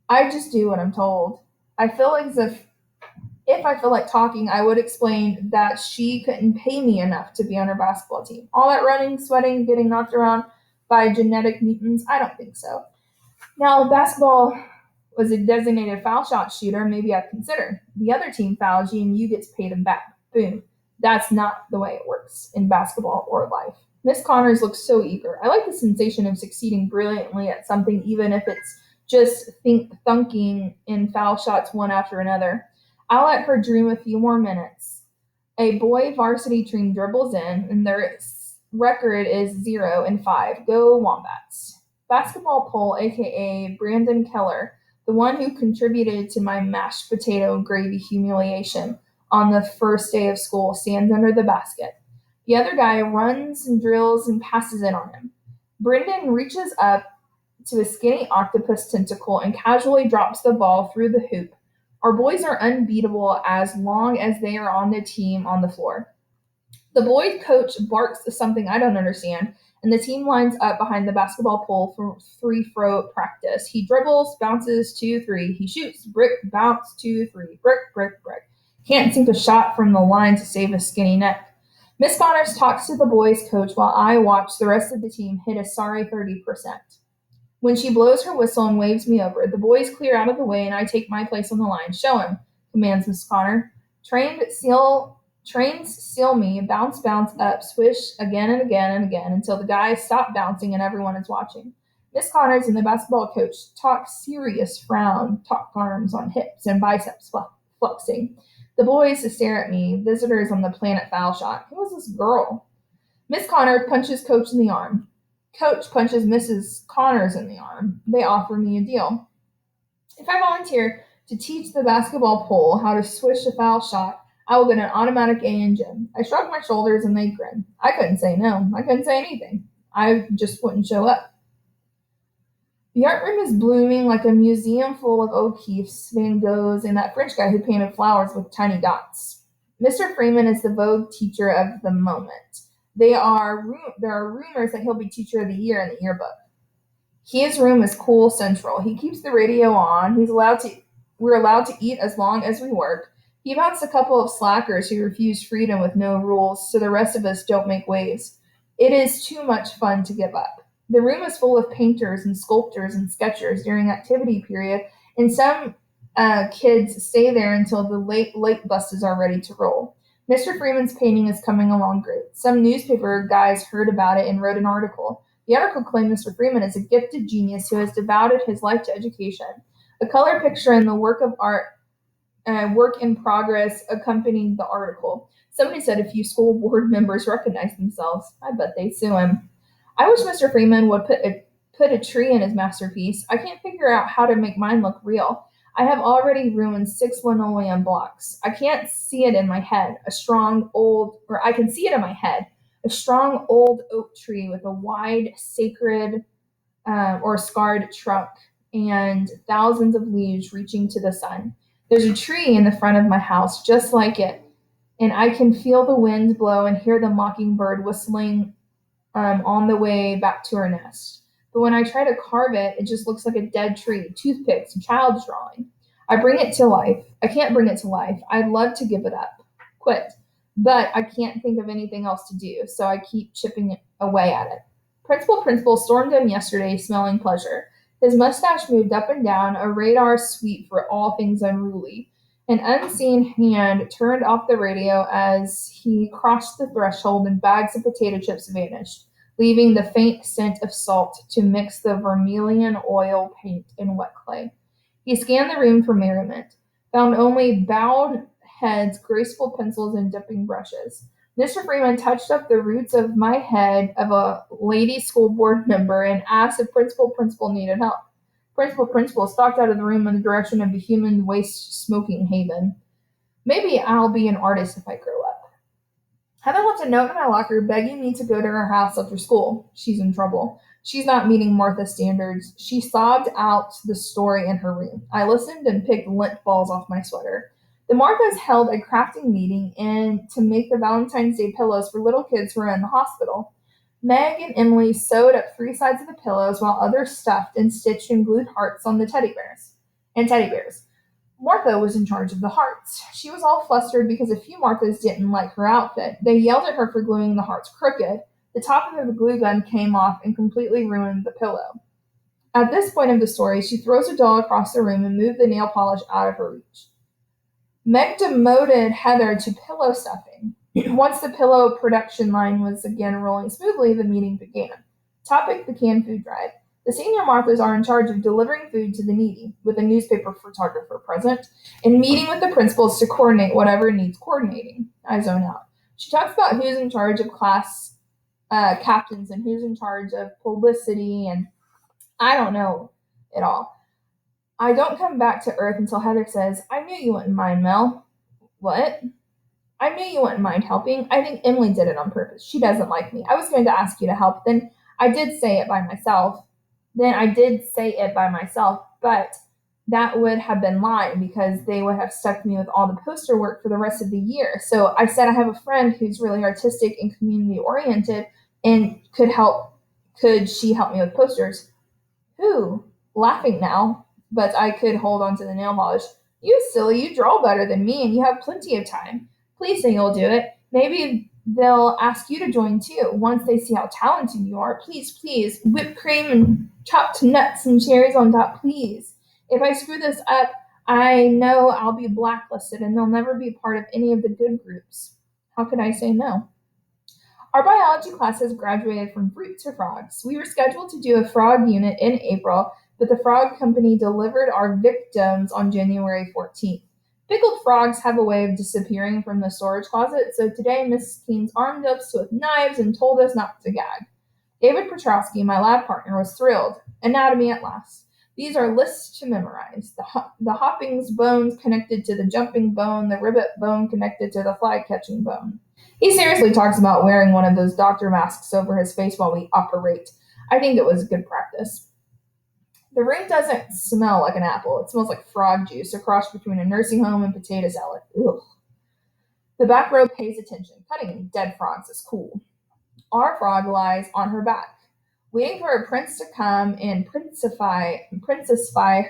I just do what I'm told. I feel as if I feel like talking, I would explain that she couldn't pay me enough to be on her basketball team. All that running, sweating, getting knocked around by genetic mutants, I don't think so. Now, if basketball was a designated foul shot shooter, maybe I'd consider. The other team fouls you and you get to pay them back. Boom. That's not the way it works in basketball or life. Miss Connors looks so eager. I like the sensation of succeeding brilliantly at something, even if it's just thunking in foul shots one after another. I'll let her dream a few more minutes. A boy varsity team dribbles in, and their record is 0-5. Go Wombats. Basketball pole, aka Brandon Keller, the one who contributed to my mashed potato gravy humiliation on the first day of school, stands under the basket. The other guy runs and drills and passes it on him. Brendan reaches up to a skinny octopus tentacle and casually drops the ball through the hoop. Our boys are unbeatable as long as they are on the team on the floor. The boys' coach barks something I don't understand, and the team lines up behind the basketball pole for free throw practice. He dribbles, bounces, 2-3. He shoots, brick, bounce, 2-3. Brick, brick, brick. Can't sink a shot from the line to save his skinny neck. Miss Connors talks to the boys' coach while I watch the rest of the team hit a sorry 30%. When she blows her whistle and waves me over, the boys clear out of the way and I take my place on the line. Show him, commands Miss Connor. Trains seal me, bounce, bounce, up, swish, again and again and again until the guys stop bouncing and everyone is watching. Miss Connors and the basketball coach talk serious frown, talk arms on hips and biceps flexing. The boys stare at me, visitors on the planet Foul Shot. Who is this girl? Miss Connor punches Coach in the arm. Coach punches Mrs. Connors in the arm. They offer me a deal. If I volunteer to teach the basketball pole how to swish a foul shot, I will get an automatic A in gym. I shrug my shoulders and they grin. I couldn't say no. I couldn't say anything. I just wouldn't show up. The art room is blooming like a museum full of O'Keeffe's, Van Goghs, and that French guy who painted flowers with tiny dots. Mr. Freeman is the Vogue teacher of the moment. There are rumors that he'll be teacher of the year in the yearbook. His room is cool central. He keeps the radio on. We're allowed to eat as long as we work. He bounced a couple of slackers who refuse freedom with no rules, so the rest of us don't make waves. It is too much fun to give up. The room is full of painters and sculptors and sketchers during activity period, and some kids stay there until the late buses are ready to roll. Mr. Freeman's painting is coming along great. Some newspaper guys heard about it and wrote an article. The article claimed Mr. Freeman is a gifted genius who has devoted his life to education. A color picture and the work in progress accompanied the article. Somebody said a few school board members recognized themselves. I bet they'd sue him. I wish Mr. Freeman would put a tree in his masterpiece. I can't figure out how to make mine look real. I have already ruined 6 linoleum blocks. I can't see it in my head. I can see it in my head. A strong old oak tree with a wide, sacred or scarred trunk and thousands of leaves reaching to the sun. There's a tree in the front of my house just like it, and I can feel the wind blow and hear the mockingbird whistling on the way back to her nest. But when I try to carve it, it just looks like a dead tree, toothpicks, a child's drawing. I bring it to life. I can't bring it to life. I'd love to give it up, quit, but I can't think of anything else to do, so I keep chipping away at it. Principal stormed in yesterday, smelling pleasure. His mustache moved up and down, a radar sweep for all things unruly. An unseen hand turned off the radio as he crossed the threshold and bags of potato chips vanished, leaving the faint scent of salt to mix the vermilion oil paint and wet clay. He scanned the room for merriment, found only bowed heads, graceful pencils, and dipping brushes. Mr. Freeman touched up the roots of my head of a lady school board member and asked if Principal needed help. Principal stalked out of the room in the direction of the human waste smoking haven. Maybe I'll be an artist if I grow up. Heather left a note in my locker begging me to go to her house after school. She's in trouble. She's not meeting Martha's standards. She sobbed out the story in her room. I listened and picked lint balls off my sweater. The Marthas held a crafting meeting to make the Valentine's Day pillows for little kids who are in the hospital. Meg and Emily sewed up 3 sides of the pillows while others stuffed and stitched and glued hearts on the teddy bears. Martha was in charge of the hearts. She was all flustered because a few Marthas didn't like her outfit. They yelled at her for gluing the hearts crooked. The top of the glue gun came off and completely ruined the pillow. At this point of the story, she throws a doll across the room and moved the nail polish out of her reach. Meg demoted Heather to pillow stuffing. Once the pillow production line was again rolling smoothly, the meeting began. Topic: the canned food drive. The senior Marthas are in charge of delivering food to the needy, with a newspaper photographer present, and meeting with the principals to coordinate whatever needs coordinating. I zone out. She talks about who's in charge of class captains and who's in charge of publicity, and I don't know it all. I don't come back to Earth until Heather says, "I knew you wouldn't mind, Mel." What? I knew you wouldn't mind helping. I think Emily did it on purpose. She doesn't like me. I was going to ask you to help. Then I did say it by myself, but that would have been lying because they would have stuck me with all the poster work for the rest of the year. So I said I have a friend who's really artistic and community oriented and could she help me with posters? Who? Laughing now, but I could hold on to the nail polish. You silly, you draw better than me and you have plenty of time. Please say you'll do it. Maybe they'll ask you to join too, once they see how talented you are. Please, whipped cream and chopped nuts and cherries on top, please. If I screw this up, I know I'll be blacklisted and they'll never be part of any of the good groups. How could I say no? Our biology class has graduated from fruit to frogs. We were scheduled to do a frog unit in April, but the frog company delivered our victims on January 14th. Pickled frogs have a way of disappearing from the storage closet, so today Miss Keenes armed us with knives and told us not to gag. David Petrowski, my lab partner, was thrilled. Anatomy at last. These are lists to memorize. The hopping's bones connected to the jumping bone, the ribbit bone connected to the fly catching bone. He seriously talks about wearing one of those doctor masks over his face while we operate. I think it was good practice. The room doesn't smell like an apple. It smells like frog juice, a cross between a nursing home and potato salad. Ugh. The back row pays attention. Cutting dead frogs is cool. Our frog lies on her back, waiting for a prince to come and princessify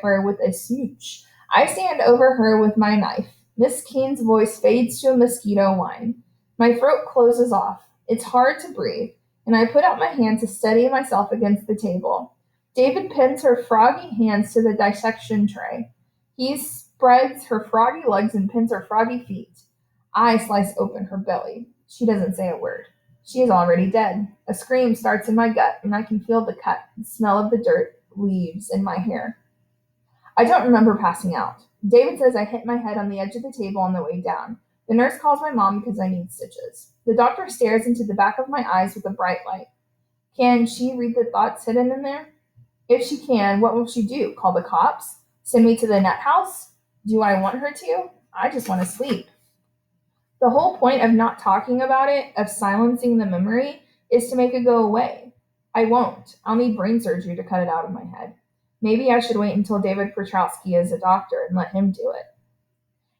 her with a smooch. I stand over her with my knife. Miss Keene's voice fades to a mosquito whine. My throat closes off. It's hard to breathe, and I put out my hand to steady myself against the table. David pins her froggy hands to the dissection tray. He spreads her froggy legs and pins her froggy feet. I slice open her belly. She doesn't say a word. She is already dead. A scream starts in my gut, and I can feel the cut, the smell of the dirt, leaves in my hair. I don't remember passing out. David says I hit my head on the edge of the table on the way down. The nurse calls my mom because I need stitches. The doctor stares into the back of my eyes with a bright light. Can she read the thoughts hidden in there? If she can, what will she do? Call the cops? Send me to the nut house? Do I want her to? I just want to sleep. The whole point of not talking about it, of silencing the memory, is to make it go away. I won't. I'll need brain surgery to cut it out of my head. Maybe I should wait until David Petrowski is a doctor and let him do it.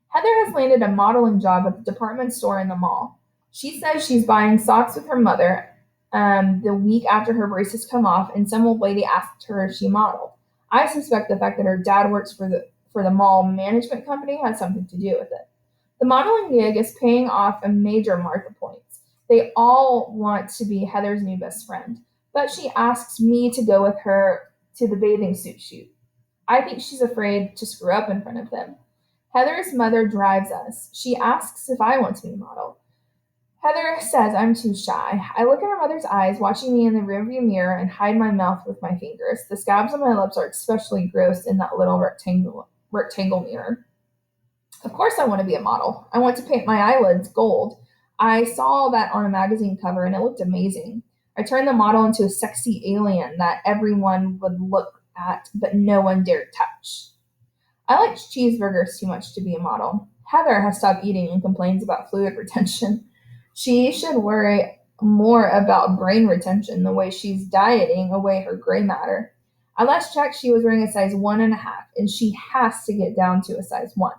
Heather has landed a modeling job at the department store in the mall. She says she's buying socks with her mother the week after her braces come off, and some old lady asked her if she modeled. I suspect the fact that her dad works for the mall management company has something to do with it. The modeling gig is paying off a major Martha points. They all want to be Heather's new best friend, but she asks me to go with her to the bathing suit shoot. I think she's afraid to screw up in front of them. Heather's mother drives us. She asks if I want to be a model. Heather says I'm too shy. I look at her mother's eyes, watching me in the rearview mirror, and hide my mouth with my fingers. The scabs on my lips are especially gross in that little rectangle mirror. Of course I want to be a model. I want to paint my eyelids gold. I saw that on a magazine cover, and it looked amazing. I turned the model into a sexy alien that everyone would look at, but no one dared touch. I like cheeseburgers too much to be a model. Heather has stopped eating and complains about fluid retention. She should worry more about brain retention the way she's dieting away her gray matter. I last checked, she was wearing a size 1.5, and she has to get down to a size 1.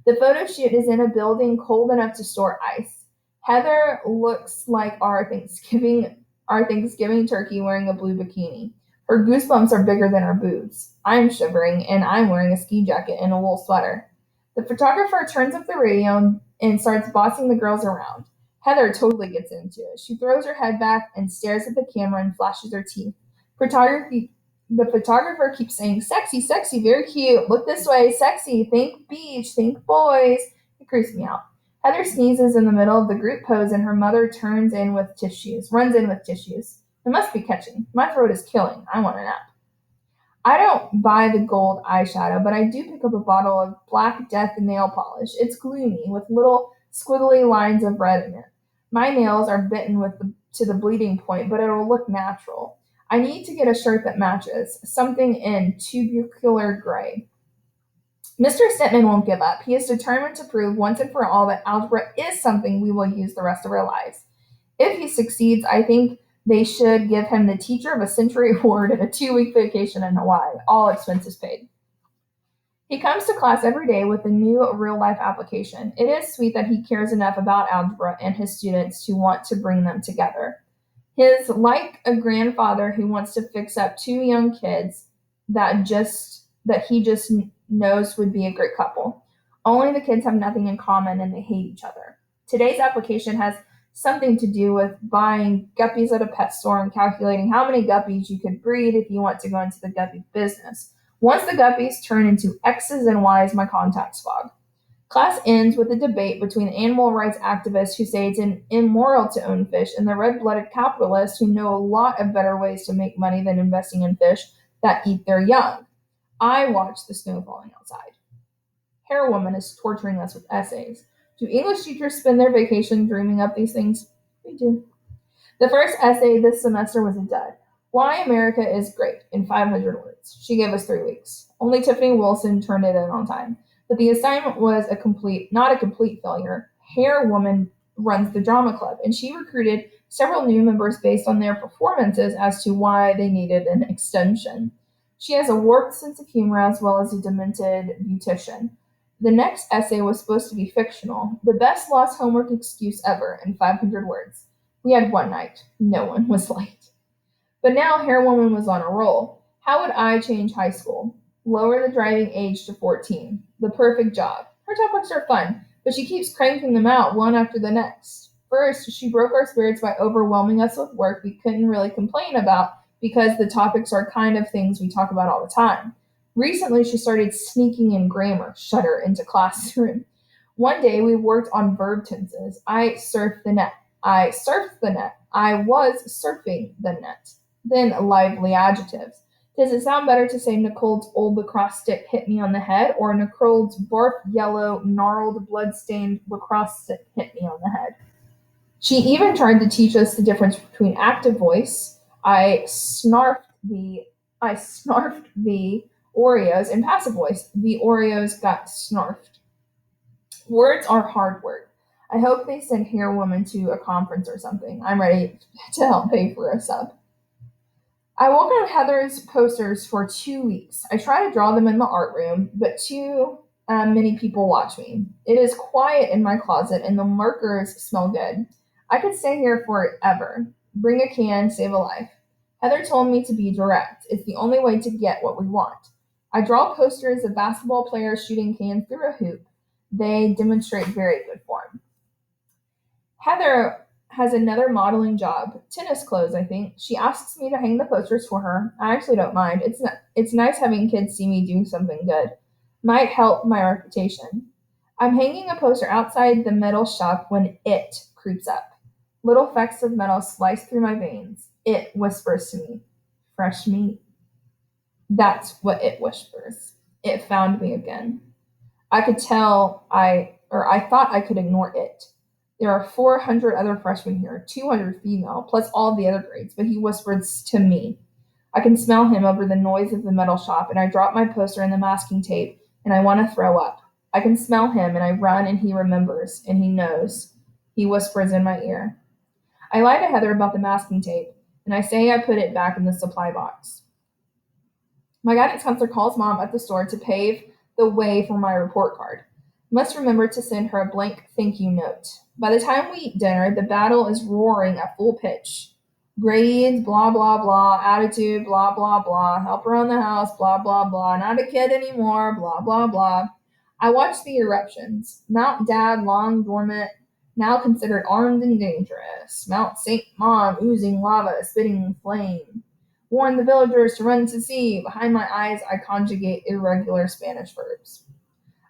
The photo shoot is in a building cold enough to store ice. Heather looks like our Thanksgiving turkey wearing a blue bikini. Her goosebumps are bigger than her boobs. I'm shivering, and I'm wearing a ski jacket and a wool sweater. The photographer turns up the radio and starts bossing the girls around. Heather totally gets into it. She throws her head back and stares at the camera and flashes her teeth. The photographer keeps saying, sexy, sexy, very cute. Look this way, sexy. Think beach, think boys. It creeps me out. Heather sneezes in the middle of the group pose, and her mother runs in with tissues. It must be catching. My throat is killing. I want a nap. I don't buy the gold eyeshadow, but I do pick up a bottle of Black Death nail polish. It's gloomy with little squiggly lines of red in it. My nails are bitten to the bleeding point, but it'll look natural. I need to get a shirt that matches, something in tubular gray. Mr. Stitman won't give up. He is determined to prove once and for all that algebra is something we will use the rest of our lives. If he succeeds, I think they should give him the Teacher of a Century award and a 2-week vacation in Hawaii, all expenses paid. He comes to class every day with a new real-life application. It is sweet that he cares enough about algebra and his students to want to bring them together. He's like a grandfather who wants to fix up 2 young kids that he just knows would be a great couple. Only the kids have nothing in common and they hate each other. Today's application has something to do with buying guppies at a pet store and calculating how many guppies you could breed if you want to go into the guppy business. Once the guppies turn into X's and Y's, my contacts fog. Class ends with a debate between animal rights activists who say it's immoral to own fish and the red-blooded capitalists who know a lot of better ways to make money than investing in fish that eat their young. I watch the snow falling outside. Hair Woman is torturing us with essays. Do English teachers spend their vacation dreaming up these things? We do. The first essay this semester was a dud. Why America is Great in 500 words. She gave us 3 weeks. Only Tiffany Wilson turned it in on time. But the assignment was not a complete failure. Hair Woman runs the drama club, and she recruited several new members based on their performances as to why they needed an extension. She has a warped sense of humor as well as a demented beautician. The next essay was supposed to be fictional, the best lost homework excuse ever in 500 words. We had one night. No one was late. But now Hair Woman was on a roll. How would I change high school? Lower the driving age to 14. The perfect job. Her topics are fun, but she keeps cranking them out one after the next. First, she broke our spirits by overwhelming us with work we couldn't really complain about because the topics are kind of things we talk about all the time. Recently, she started sneaking in grammar, shudder, into classroom. One day, we worked on verb tenses. I surfed the net. I surfed the net. I was surfing the net. Then lively adjectives. Does it sound better to say Nicole's old lacrosse stick hit me on the head or Nicole's bark yellow, gnarled, blood-stained lacrosse stick hit me on the head? She even tried to teach us the difference between active voice, I snarfed the Oreos, and passive voice, the Oreos got snarfed. Words are hard work. I hope they send Hair Woman to a conference or something. I'm ready to help pay for a sub. I worked on Heather's posters for 2 weeks. I try to draw them in the art room, but too many people watch me. It is quiet in my closet, and the markers smell good. I could stay here forever. Bring a can, save a life. Heather told me to be direct. It's the only way to get what we want. I draw posters of basketball players shooting cans through a hoop. They demonstrate very good form. Heather has another modeling job, tennis clothes, I think. She asks me to hang the posters for her. I actually don't mind. It's nice having kids see me do something good. Might help my reputation. I'm hanging a poster outside the metal shop when it creeps up. Little flecks of metal slice through my veins. It whispers to me, fresh meat. That's what it whispers. It found me again. I could tell I thought I could ignore it. There are 400 other freshmen here, 200 female, plus all the other grades, but he whispers to me. I can smell him over the noise of the metal shop, and I drop my poster in the masking tape, and I want to throw up. I can smell him, and I run, and he remembers, and he knows. He whispers in my ear. I lie to Heather about the masking tape, and I say I put it back in the supply box. My guidance counselor calls Mom at the store to pave the way for my report card. Must remember to send her a blank thank you note. By the time we eat dinner, the battle is roaring at full pitch. Grades, blah, blah, blah. Attitude, blah, blah, blah. Help around the house, blah, blah, blah. Not a kid anymore, blah, blah, blah. I watch the eruptions. Mount Dad, long dormant, now considered armed and dangerous. Mount St. Mom, oozing lava, spitting flame. Warn the villagers to run to sea. Behind my eyes, I conjugate irregular Spanish verbs.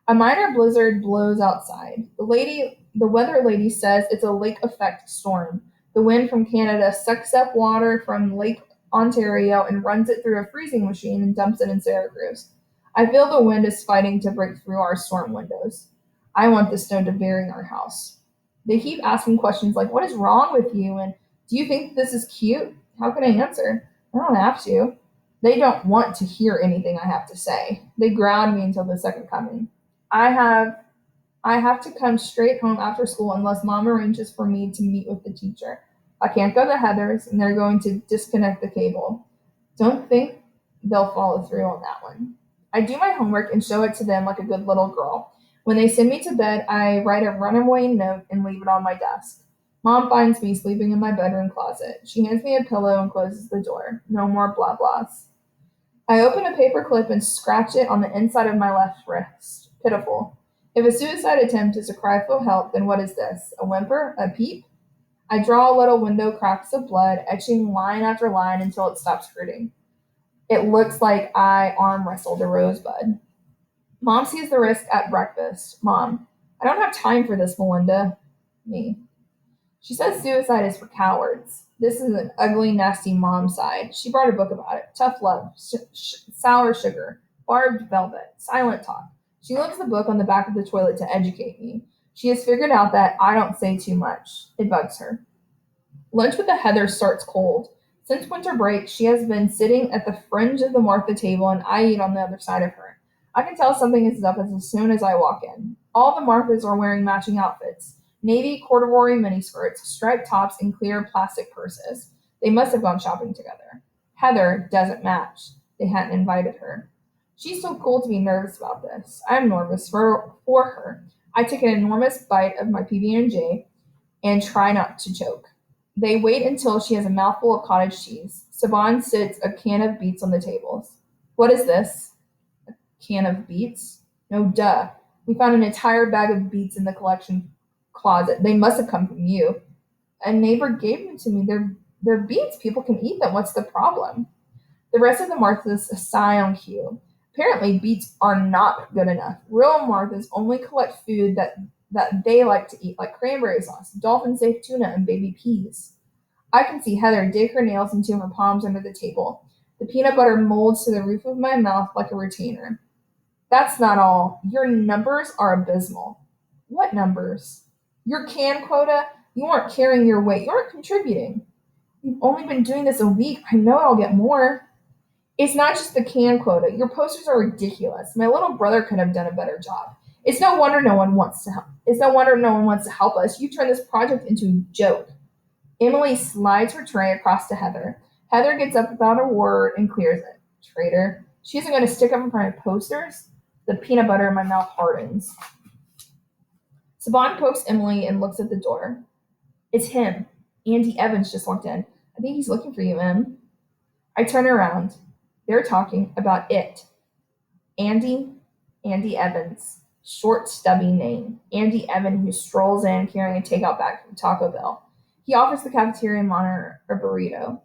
A minor blizzard blows outside. The weather lady says it's a lake effect storm. The wind from Canada sucks up water from Lake Ontario and runs it through a freezing machine and dumps it in Santa Cruz. I feel the wind is fighting to break through our storm windows. I want the snow to bury our house. They keep asking questions like, what is wrong with you? And do you think this is cute? How can I answer? I don't have to. They don't want to hear anything I have to say. They ground me until the second coming. I have to come straight home after school unless Mom arranges for me to meet with the teacher. I can't go to Heather's, and they're going to disconnect the cable. Don't think they'll follow through on that one. I do my homework and show it to them like a good little girl. When they send me to bed, I write a runaway note and leave it on my desk. Mom finds me sleeping in my bedroom closet. She hands me a pillow and closes the door. No more blah blahs. I open a paper clip and scratch it on the inside of my left wrist. Pitiful. If a suicide attempt is a cry for help, then what is this? A whimper? A peep? I draw little window cracks of blood, etching line after line until it stops hurting. It looks like I arm wrestled a rosebud. Mom sees the risk at breakfast. Mom, I don't have time for this, Melinda. Me. She says suicide is for cowards. This is an ugly, nasty mom side. She brought a book about it. Tough love, sour sugar, barbed velvet, silent talk. She leaves the book on the back of the toilet to educate me. She has figured out that I don't say too much. It bugs her. Lunch with the Heather starts cold. Since winter break, she has been sitting at the fringe of the Martha table and I eat on the other side of her. I can tell something is up as soon as I walk in. All the Marthas are wearing matching outfits. Navy corduroy miniskirts, striped tops, and clear plastic purses. They must have gone shopping together. Heather doesn't match. They hadn't invited her. She's so cool to be nervous about this. I'm nervous for her. I take an enormous bite of my PB&J and try not to choke. They wait until she has a mouthful of cottage cheese. Saban sits a can of beets on the tables. What is this? Can of beets? No, duh. We found an entire bag of beets in the collection closet. They must have come from you. A neighbor gave them to me. They're beets. People can eat them. What's the problem? The rest of the Marthas sigh on cue. Apparently, beets are not good enough. Real Marthas only collect food that they like to eat, like cranberry sauce, dolphin-safe tuna, and baby peas. I can see Heather dig her nails into her palms under the table. The peanut butter molds to the roof of my mouth like a retainer. That's not all. Your numbers are abysmal. What numbers? Your can quota? You aren't carrying your weight. You aren't contributing. You've only been doing this a week. I know I'll get more. It's not just the can quota. Your posters are ridiculous. My little brother could have done a better job. It's no wonder no one wants to help. It's no wonder no one wants to help us. You turned this project into a joke. Emily slides her tray across to Heather. Heather gets up without a word and clears it. Traitor. She isn't going to stick up in front of posters. The peanut butter in my mouth hardens. Saban pokes Emily and looks at the door. It's him. Andy Evans just walked in. I think he's looking for you, Em. I turn around. They're talking about it. Andy Evans. Short, stubby name. Andy Evans, who strolls in carrying a takeout bag from Taco Bell. He offers the cafeteria monitor a burrito.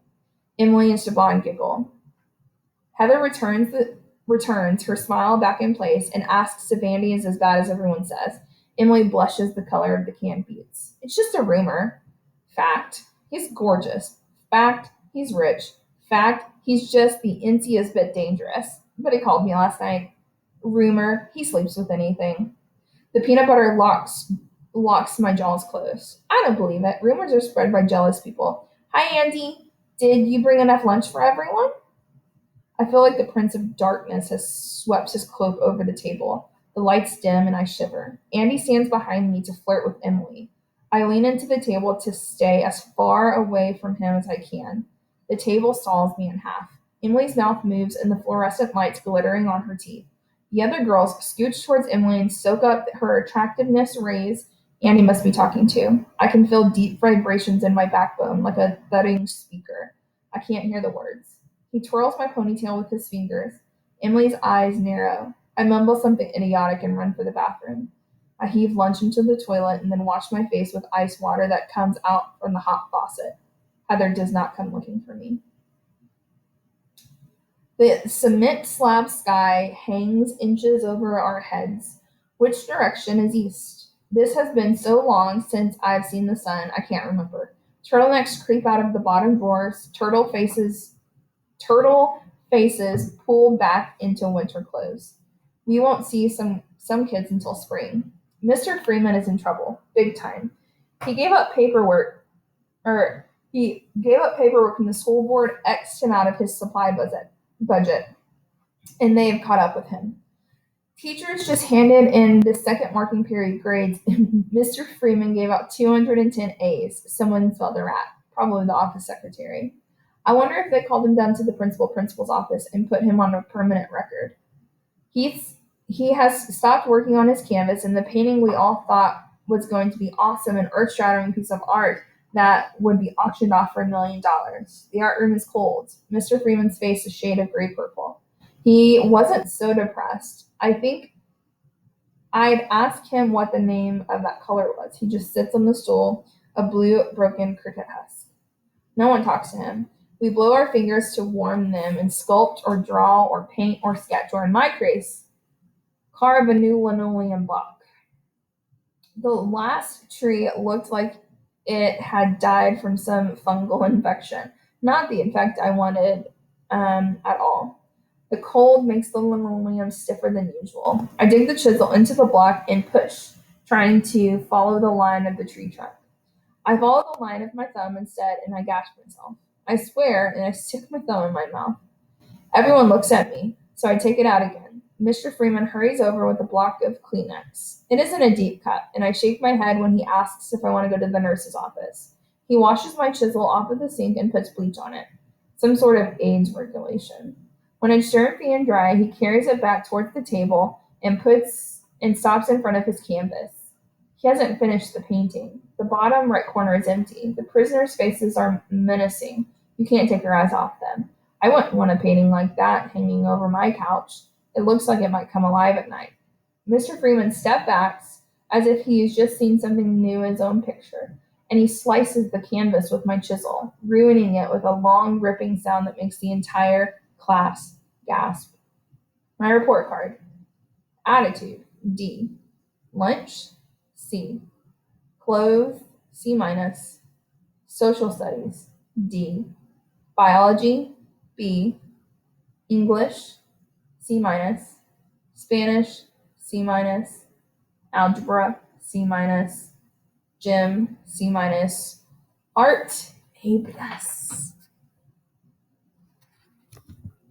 Emily and Saban giggle. Heather returns her smile back in place and asks if Andy is as bad as everyone says. Emily blushes the color of the canned beets. It's just a rumor. Fact. He's gorgeous. Fact. He's rich. Fact. He's just the insiest bit dangerous. But he called me last night. Rumor. He sleeps with anything. The peanut butter locks my jaws closed. I don't believe it. Rumors are spread by jealous people. Hi, Andy. Did you bring enough lunch for everyone? I feel like the Prince of Darkness has swept his cloak over the table. The lights dim and I shiver. Andy stands behind me to flirt with Emily. I lean into the table to stay as far away from him as I can. The table stalls me in half. Emily's mouth moves and the fluorescent lights glittering on her teeth. The other girls scooch towards Emily and soak up her attractiveness rays Andy must be talking to. I can feel deep vibrations in my backbone like a thudding speaker. I can't hear the words. He twirls my ponytail with his fingers. Emily's eyes narrow. I mumble something idiotic and run for the bathroom. I heave lunch into the toilet and then wash my face with ice water that comes out from the hot faucet. Heather does not come looking for me. The cement slab sky hangs inches over our heads. Which direction is east? This has been so long since I've seen the sun, I can't remember. Turtlenecks creep out of the bottom drawers. Turtle faces pull back into winter clothes. We won't see some kids until spring. Mr. Freeman is in trouble, big time. He gave up paperwork from the school board, X'd him out of his supply budget, and they have caught up with him. Teachers just handed in the second marking period grades, and Mr. Freeman gave out 210 A's. Someone spelled a rat, probably the office secretary. I wonder if they called him down to the principal's office and put him on a permanent record. He has stopped working on his canvas, and the painting we all thought was going to be awesome, an earth-shattering piece of art that would be auctioned off for $1 million. The art room is cold. Mr. Freeman's face is a shade of gray purple. He wasn't so depressed. I think I'd ask him what the name of that color was. He just sits on the stool, a blue broken cricket husk. No one talks to him. We blow our fingers to warm them and sculpt or draw or paint or sketch, or in my case, carve a new linoleum block. The last tree looked like it had died from some fungal infection. Not the effect I wanted at all. The cold makes the linoleum stiffer than usual. I dig the chisel into the block and push, trying to follow the line of the tree trunk. I follow the line of my thumb instead, and I gash myself. I swear, and I stick my thumb in my mouth. Everyone looks at me, so I take it out again. Mr. Freeman hurries over with a block of Kleenex. It isn't a deep cut, and I shake my head when he asks if I want to go to the nurse's office. He washes my chisel off of the sink and puts bleach on it, some sort of AIDS regulation. When it's germ-free and dry, he carries it back towards the table and stops in front of his canvas. He hasn't finished the painting. The bottom right corner is empty. The prisoners' faces are menacing. You can't take your eyes off them. I wouldn't want a painting like that hanging over my couch. It looks like it might come alive at night. Mr. Freeman steps back as if he has just seen something new in his own picture, and he slices the canvas with my chisel, ruining it with a long, ripping sound that makes the entire class gasp. My report card. Attitude, D. Lunch, C. Clothes, C minus. Social studies, D. Biology, B. English, C minus. Spanish, C minus. Algebra, C minus. Gym, C minus. Art, A plus.